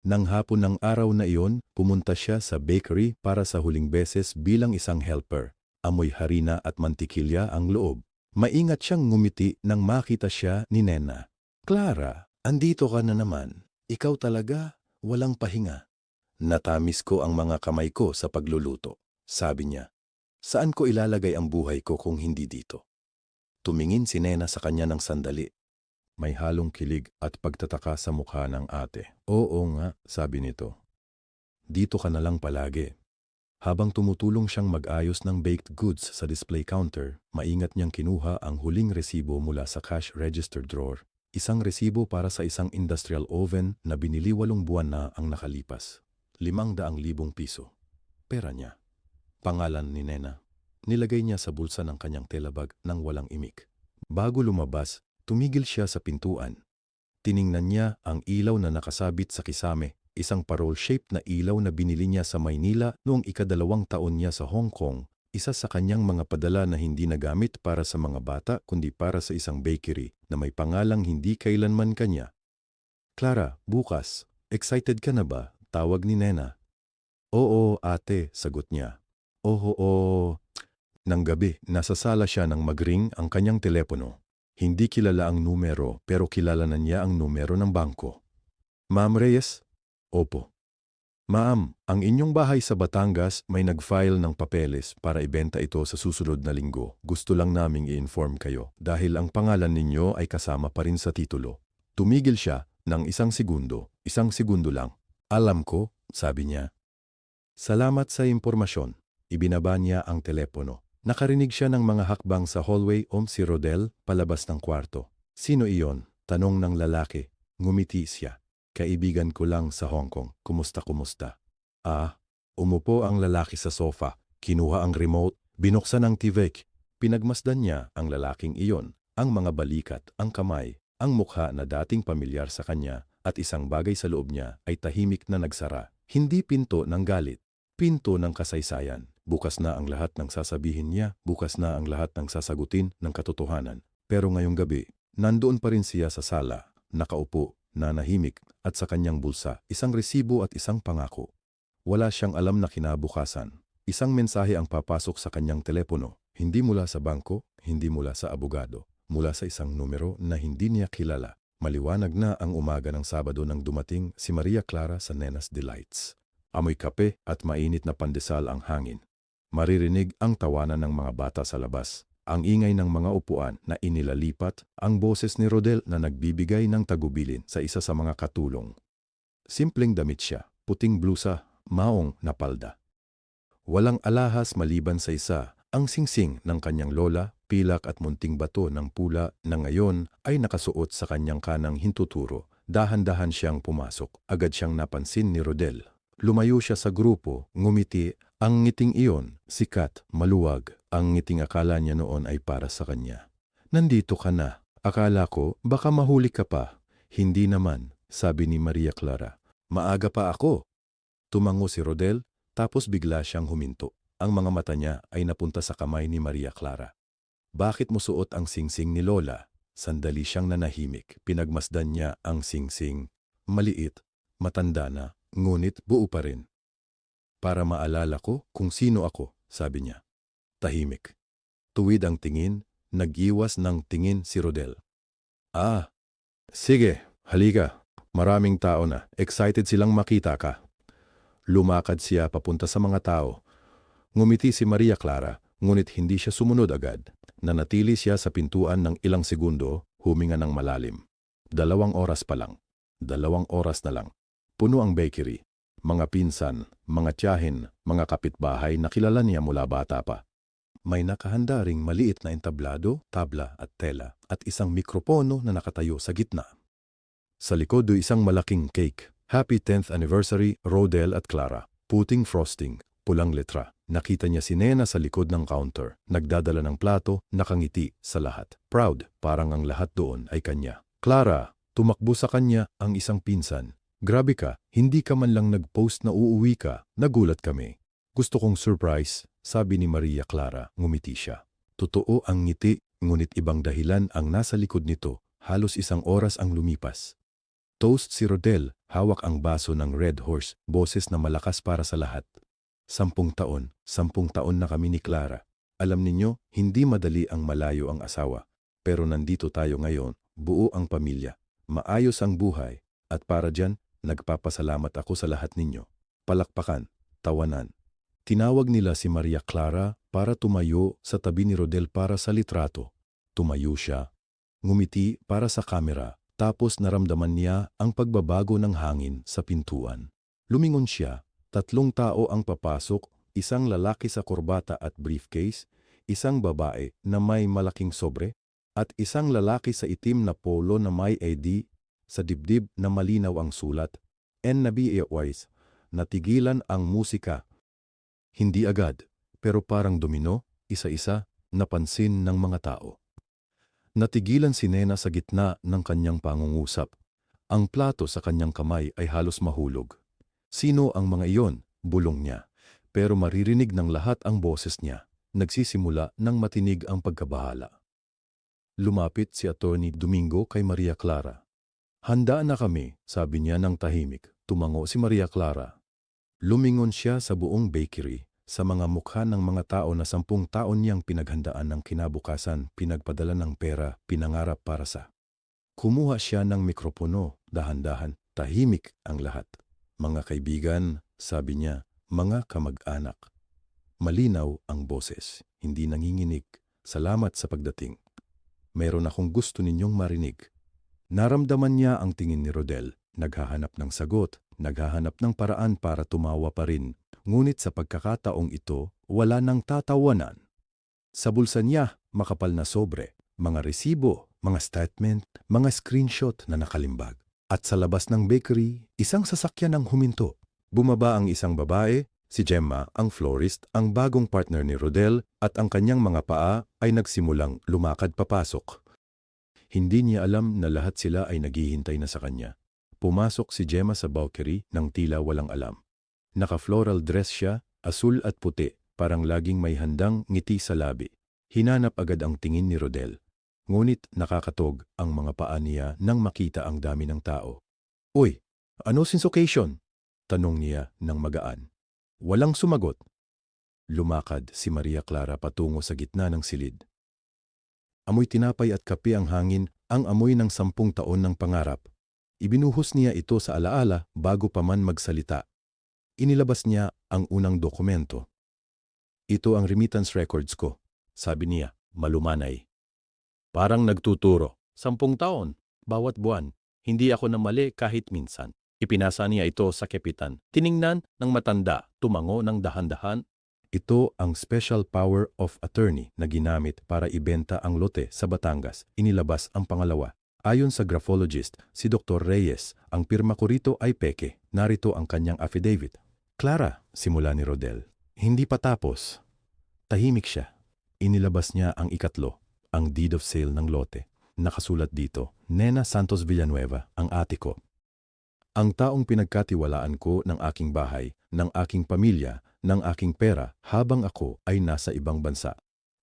Nang hapon ng araw na iyon, pumunta siya sa bakery para sa huling beses bilang isang helper. Amoy harina at mantikilya ang loob. Maingat siyang ngumiti nang makita siya ni Nena. Clara, andito ka na naman. Ikaw talaga, walang pahinga. Natamis ko ang mga kamay ko sa pagluluto, sabi niya. Saan ko ilalagay ang buhay ko kung hindi dito? Tumingin si Nena sa kanya ng sandali. May halong kilig at pagtataka sa mukha ng ate. Oo nga, sabi nito. Dito ka na lang palagi. Habang tumutulong siyang mag-ayos ng baked goods sa display counter, maingat niyang kinuha ang huling resibo mula sa cash register drawer. Isang resibo para sa isang industrial oven na binili 8 buwan na ang nakalipas. 500,000 piso. Pera niya. Pangalan ni Nena. Nilagay niya sa bulsa ng kanyang telabag nang walang imik. Bago lumabas, tumigil siya sa pintuan. Tiningnan niya ang ilaw na nakasabit sa kisame, isang parol-shaped na ilaw na binili niya sa Maynila noong ika-2 taon niya sa Hong Kong, isa sa kanyang mga padala na hindi nagamit para sa mga bata kundi para sa isang bakery na may pangalang hindi kailanman kanya. Clara, bukas, excited ka na ba? Tawag ni Nena. Oo, ate, sagot niya. Oo. Nang gabi, nasa sala siya nang magring ang kanyang telepono. Hindi kilala ang numero pero kilala na niya ang numero ng bangko. Ma'am Reyes? Opo. Ma'am, ang inyong bahay sa Batangas may nag-file ng papeles para ibenta ito sa susunod na linggo. Gusto lang naming i-inform kayo dahil ang pangalan ninyo ay kasama pa rin sa titulo. Tumigil siya ng 1 segundo lang. Alam ko, sabi niya. Salamat sa impormasyon. Ibinaba niya ang telepono. Nakarinig siya ng mga hakbang sa hallway si Rodel palabas ng kwarto. Sino iyon? Tanong ng lalaki. Ngumiti siya. Kaibigan ko lang sa Hong Kong. Kumusta? Umupo ang lalaki sa sofa. Kinuha ang remote. Binuksan ang TV. Pinagmasdan niya ang lalaking iyon. Ang mga balikat, ang kamay, ang mukha na dating pamilyar sa kanya at isang bagay sa loob niya ay tahimik na nagsara. Hindi pinto ng galit. Pinto ng kasaysayan. Bukas na ang lahat ng sasabihin niya, bukas na ang lahat ng sasagutin ng katotohanan. Pero ngayong gabi, nandoon pa rin siya sa sala, nakaupo, nanahimik, at sa kanyang bulsa, isang resibo at isang pangako. Wala siyang alam na kinabukasan. Isang mensahe ang papasok sa kanyang telepono, hindi mula sa bangko, hindi mula sa abogado, mula sa isang numero na hindi niya kilala. Maliwanag na ang umaga ng Sabado nang dumating si Maria Clara sa Nena's Delights. Amoy kape at mainit na pandesal ang hangin. Maririnig ang tawanan ng mga bata sa labas, ang ingay ng mga upuan na inilalipat, ang boses ni Rodel na nagbibigay ng tagubilin sa isa sa mga katulong. Simpleng damit siya, puting blusa, maong na palda. Walang alahas maliban sa isa, ang singsing ng kanyang lola, pilak at munting bato ng pula na ngayon ay nakasuot sa kanyang kanang hintuturo. Dahan-dahan siyang pumasok, agad siyang napansin ni Rodel. Lumayo siya sa grupo, ngumiti, ang ngiting iyon, sikat, maluwag, ang ngiting akala niya noon ay para sa kanya. Nandito ka na, akala ko baka mahuli ka pa. Hindi naman, sabi ni Maria Clara. Maaga pa ako. Tumango si Rodel, tapos bigla siyang huminto. Ang mga mata niya ay napunta sa kamay ni Maria Clara. Bakit mo suot ang singsing ni Lola? Sandali siyang nanahimik. Pinagmasdan niya ang singsing. Maliit, matanda na, ngunit buo pa rin. Para maalala ko kung sino ako, sabi niya. Tahimik. Tuwid ang tingin, nag-iwas ng tingin si Rodel. Ah, sige, halika. Maraming tao na, excited silang makita ka. Lumakad siya papunta sa mga tao. Ngumiti si Maria Clara, ngunit hindi siya sumunod agad. Nanatili siya sa pintuan ng ilang segundo, huminga ng malalim. 2 oras pa lang. 2 oras na lang. Puno ang bakery. Mga pinsan, mga tiyahin, mga kapitbahay na kilala niya mula bata pa. May nakahanda ring maliit na entablado, tabla at tela, at isang mikropono na nakatayo sa gitna. Sa likod do isang malaking cake. Happy 10th Anniversary, Rodel at Clara. Puting frosting, pulang letra. Nakita niya si Nena sa likod ng counter, nagdadala ng plato, nakangiti sa lahat. Proud, parang ang lahat doon ay kanya. Clara, tumakbo sa kanya ang isang pinsan. Grabe ka, hindi ka man lang nag-post na uuwi ka, nagulat kami. Gusto kong surprise, sabi ni Maria Clara, ngumiti siya. Totoo ang ngiti, ngunit ibang dahilan ang nasa likod nito, halos 1 oras ang lumipas. Toast si Rodel, hawak ang baso ng Red Horse, boses na malakas para sa lahat. 10 taon na kami ni Clara. Alam ninyo, hindi madali ang malayo ang asawa. Pero nandito tayo ngayon, buo ang pamilya, maayos ang buhay, at para dyan, nagpapasalamat ako sa lahat ninyo. Palakpakan, tawanan. Tinawag nila si Maria Clara para tumayo sa tabi ni Rodel para sa litrato. Tumayo siya, ngumiti para sa kamera, tapos naramdaman niya ang pagbabago ng hangin sa pintuan. Lumingon siya. 3 tao ang papasok, isang lalaki sa kurbata at briefcase, isang babae na may malaking sobre, at isang lalaki sa itim na polo na may ID, sa dibdib na malinaw ang sulat, NBAWISE, natigilan ang musika. Hindi agad, pero parang domino, isa-isa, napansin ng mga tao. Natigilan si Nena sa gitna ng kanyang pangungusap. Ang plato sa kanyang kamay ay halos mahulog. Sino ang mga iyon? Bulong niya. Pero maririnig ng lahat ang boses niya. Nagsisimula nang matinig ang pagkabahala. Lumapit si Attorney Domingo kay Maria Clara. Handa na kami, sabi niya ng tahimik. Tumango si Maria Clara. Lumingon siya sa buong bakery, sa mga mukha ng mga tao na 10 taon niyang pinaghandaan ng kinabukasan, pinagpadala ng pera, pinangarap para sa. Kumuha siya ng mikropono, dahan-dahan, tahimik ang lahat. Mga kaibigan, sabi niya, mga kamag-anak. Malinaw ang boses, hindi nanginginig. Salamat sa pagdating. Meron akong gusto ninyong marinig. Naramdaman niya ang tingin ni Rodel, naghahanap ng sagot, naghahanap ng paraan para tumawa pa rin. Ngunit sa pagkakataong ito, wala nang tatawanan. Sa bulsa niya, makapal na sobre, mga resibo, mga statement, mga screenshot na nakalimbag. At sa labas ng bakery, isang sasakyan ang huminto. Bumaba ang isang babae, si Gemma, ang florist, ang bagong partner ni Rodel, at ang kanyang mga paa ay nagsimulang lumakad papasok. Hindi niya alam na lahat sila ay naghihintay na sa kanya. Pumasok si Gemma sa bakery nang tila walang alam. Naka-floral dress siya, asul at puti, parang laging may handang ngiti sa labi. Hinanap agad ang tingin ni Rodel. Ngunit nakakatog ang mga paa niya nang makita ang dami ng tao. Uy, ano since occasion? Tanong niya ng magaan. Walang sumagot. Lumakad si Maria Clara patungo sa gitna ng silid. Amoy tinapay at kape ang hangin, ang amoy ng 10 taon ng pangarap. Ibinuhos niya ito sa alaala bago pa man magsalita. Inilabas niya ang unang dokumento. Ito ang remittance records ko. Sabi niya, malumanay. Parang nagtuturo. 10 taon, bawat buwan. Hindi ako na mali kahit minsan. Ipinasa niya ito sa kapitan. Tiningnan ng matanda, tumango ng dahan-dahan. Ito ang special power of attorney na ginamit para ibenta ang lote sa Batangas. Inilabas ang pangalawa. Ayon sa graphologist, si Dr. Reyes, ang pirma ko rito ay peke. Narito ang kanyang affidavit. Clara, simula ni Rodel. Hindi pa tapos. Tahimik siya. Inilabas niya ang ikatlo, ang deed of sale ng lote. Nakasulat dito, Nena Santos Villanueva, ang ate ko. Ang taong pinagkatiwalaan ko ng aking bahay, ng aking pamilya, ng aking pera habang ako ay nasa ibang bansa.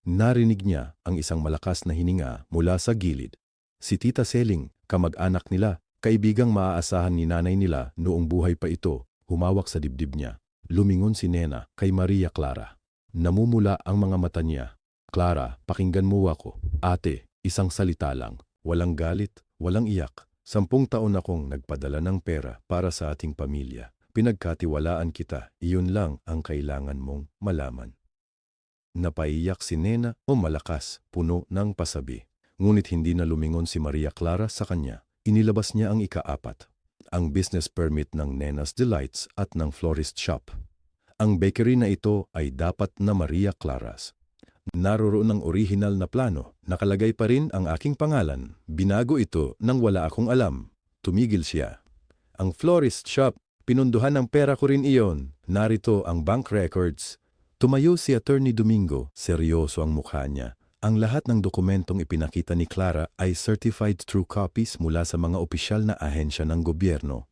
Narinig niya ang isang malakas na hininga mula sa gilid. Si Tita Seling, kamag-anak nila, kaibigang maaasahan ni nanay nila noong buhay pa ito, humawak sa dibdib niya. Lumingon si Nena kay Maria Clara. Namumula ang mga mata niya. Clara, pakinggan mo ako. Ate, isang salita lang. Walang galit, walang iyak. 10 taon akong nagpadala ng pera para sa ating pamilya. Pinagkatiwalaan kita, iyon lang ang kailangan mong malaman. Napaiyak si Nena o malakas, puno ng pasabi. Ngunit hindi na lumingon si Maria Clara sa kanya. Inilabas niya ang ika-4, ang business permit ng Nena's Delights at ng florist shop. Ang bakery na ito ay dapat na Maria Clara's. Naroroon ang orihinal na plano, nakalagay pa rin ang aking pangalan. Binago ito nang wala akong alam. Tumigil siya. Ang florist shop, pinunduhan ng pera ko rin iyon. Narito ang bank records. Tumayo si Attorney Domingo, seryoso ang mukha niya. Ang lahat ng dokumentong ipinakita ni Clara ay certified true copies mula sa mga opisyal na ahensya ng gobyerno.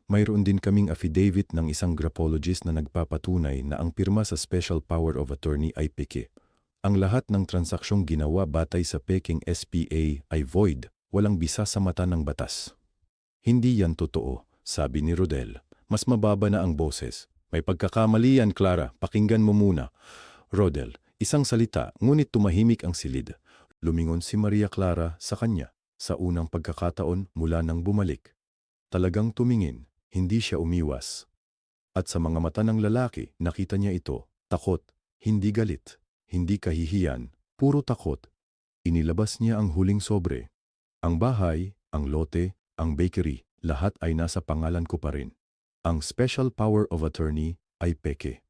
Mayroon din kaming affidavit ng isang graphologist na nagpapatunay na ang pirma sa special power of attorney ay peke. Ang lahat ng transaksyong ginawa batay sa peking SPA ay void, walang bisa sa mata ng batas. Hindi yan totoo, sabi ni Rodel. Mas mababa na ang boses. May pagkakamali yan, Clara. Pakinggan mo muna. Rodel, isang salita, ngunit tumahimik ang silid. Lumingon si Maria Clara sa kanya sa unang pagkakataon mula nang bumalik. Talagang tumingin, hindi siya umiwas. At sa mga mata ng lalaki, nakita niya ito, takot, hindi galit. Hindi kahihiyan, puro takot. Inilabas niya ang huling sobre. Ang bahay, ang lote, ang bakery, lahat ay nasa pangalan ko pa rin. Ang special power of attorney ay peke.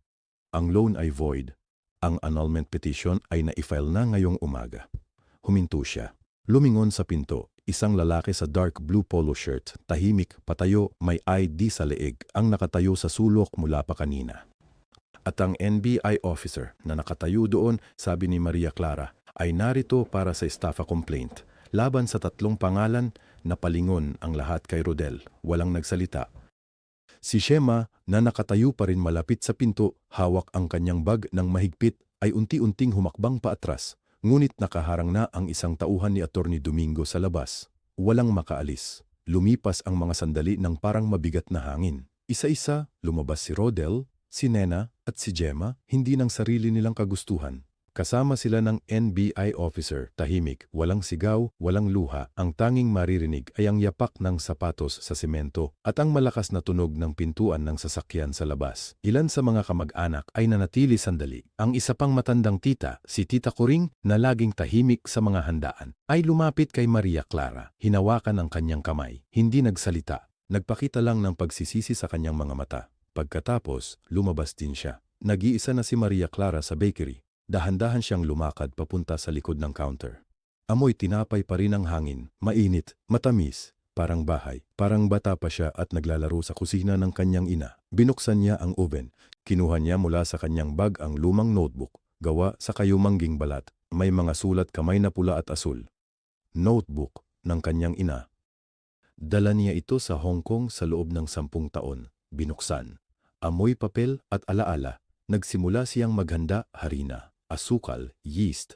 Ang loan ay void. Ang annulment petition ay na-file na ngayong umaga. Huminto siya. Lumingon sa pinto, isang lalaki sa dark blue polo shirt, tahimik, patayo, may ID sa leeg, ang nakatayo sa sulok mula pa kanina. At ang NBI officer na nakatayo doon, sabi ni Maria Clara, ay narito para sa estafa complaint. Laban sa 3 pangalan, napalingon ang lahat kay Rodel. Walang nagsalita. Si Shema, na nakatayo pa rin malapit sa pinto, hawak ang kanyang bag ng mahigpit, ay unti-unting humakbang paatras. Ngunit nakaharang na ang isang tauhan ni Attorney Domingo sa labas. Walang makaalis. Lumipas ang mga sandali ng parang mabigat na hangin. Isa-isa, lumabas si Rodel, si Nena at si Gemma, hindi ng sarili nilang kagustuhan. Kasama sila ng NBI officer, tahimik, walang sigaw, walang luha. Ang tanging maririnig ay ang yapak ng sapatos sa semento at ang malakas na tunog ng pintuan ng sasakyan sa labas. Ilan sa mga kamag-anak ay nanatili sandali. Ang isa pang matandang tita, si Tita Coring, na laging tahimik sa mga handaan, ay lumapit kay Maria Clara. Hinawakan ang kanyang kamay. Hindi nagsalita. Nagpakita lang ng pagsisisi sa kanyang mga mata. Pagkatapos, lumabas din siya. Nag-iisa na si Maria Clara sa bakery. Dahan-dahan siyang lumakad papunta sa likod ng counter. Amoy tinapay pa rin ang hangin, mainit, matamis, parang bahay. Parang bata pa siya at naglalaro sa kusina ng kanyang ina. Binuksan niya ang oven. Kinuha niya mula sa kanyang bag ang lumang notebook, gawa sa kayumangging balat. May mga sulat kamay na pula at asul. Notebook ng kanyang ina. Dala niya ito sa Hong Kong sa loob ng 10 taon. Binuksan. Amoy papel at alaala. Nagsimula siyang maghanda, harina, asukal, yeast.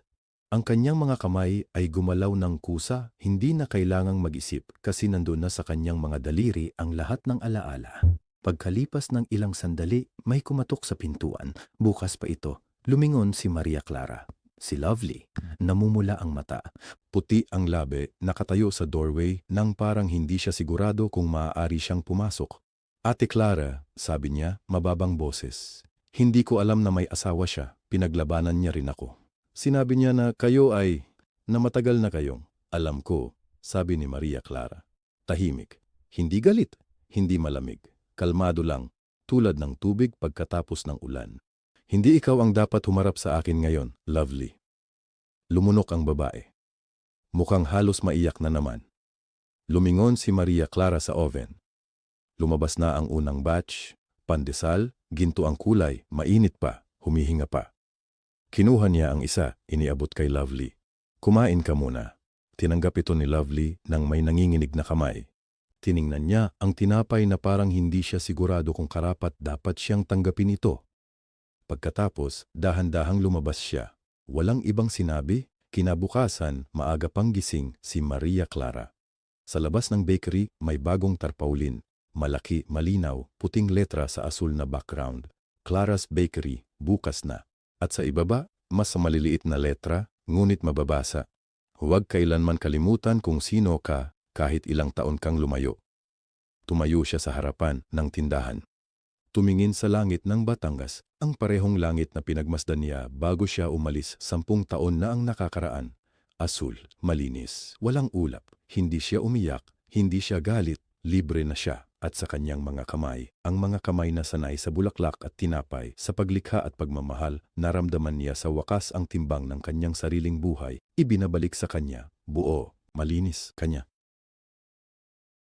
Ang kanyang mga kamay ay gumalaw ng kusa, hindi na kailangang mag-isip kasi nandun na sa kanyang mga daliri ang lahat ng alaala. Pagkalipas ng ilang sandali, may kumatok sa pintuan. Bukas pa ito. Lumingon si Maria Clara. Si Lovely. Namumula ang mata. Puti ang labi, nakatayo sa doorway nang parang hindi siya sigurado kung maaari siyang pumasok. Ate Clara, sabi niya, mababang boses. Hindi ko alam na may asawa siya, pinaglabanan niya rin ako. Sinabi niya na kayo ay, na matagal na kayong, alam ko, sabi ni Maria Clara. Tahimik, hindi galit, hindi malamig, kalmado lang, tulad ng tubig pagkatapos ng ulan. Hindi ikaw ang dapat humarap sa akin ngayon, Lovely. Lumunok ang babae. Mukhang halos maiyak na naman. Lumingon si Maria Clara sa oven. Lumabas na ang unang batch, pandesal, ginto ang kulay, mainit pa, humihinga pa. Kinuha niya ang isa, iniabot kay Lovely. Kumain ka muna. Tinanggap ito ni Lovely nang may nanginginig na kamay. Tiningnan niya ang tinapay na parang hindi siya sigurado kung karapat dapat siyang tanggapin ito. Pagkatapos, dahan-dahang lumabas siya. Walang ibang sinabi, kinabukasan, maaga pang gising si Maria Clara. Sa labas ng bakery, may bagong tarpaulin. Malaki, malinaw, puting letra sa asul na background. Clara's Bakery, bukas na. At sa ibaba, mas maliliit na letra, ngunit mababasa. Huwag kailanman kalimutan kung sino ka, kahit ilang taon kang lumayo. Tumayo siya sa harapan ng tindahan. Tumingin sa langit ng Batangas, ang parehong langit na pinagmasdan niya bago siya umalis 10 taon na ang nakakaraan. Asul, malinis, walang ulap, hindi siya umiyak, hindi siya galit, libre na siya. At sa kanyang mga kamay, ang mga kamay na sanay sa bulaklak at tinapay, sa paglikha at pagmamahal, naramdaman niya sa wakas ang timbang ng kanyang sariling buhay, ibinabalik sa kanya, buo, malinis, kanya.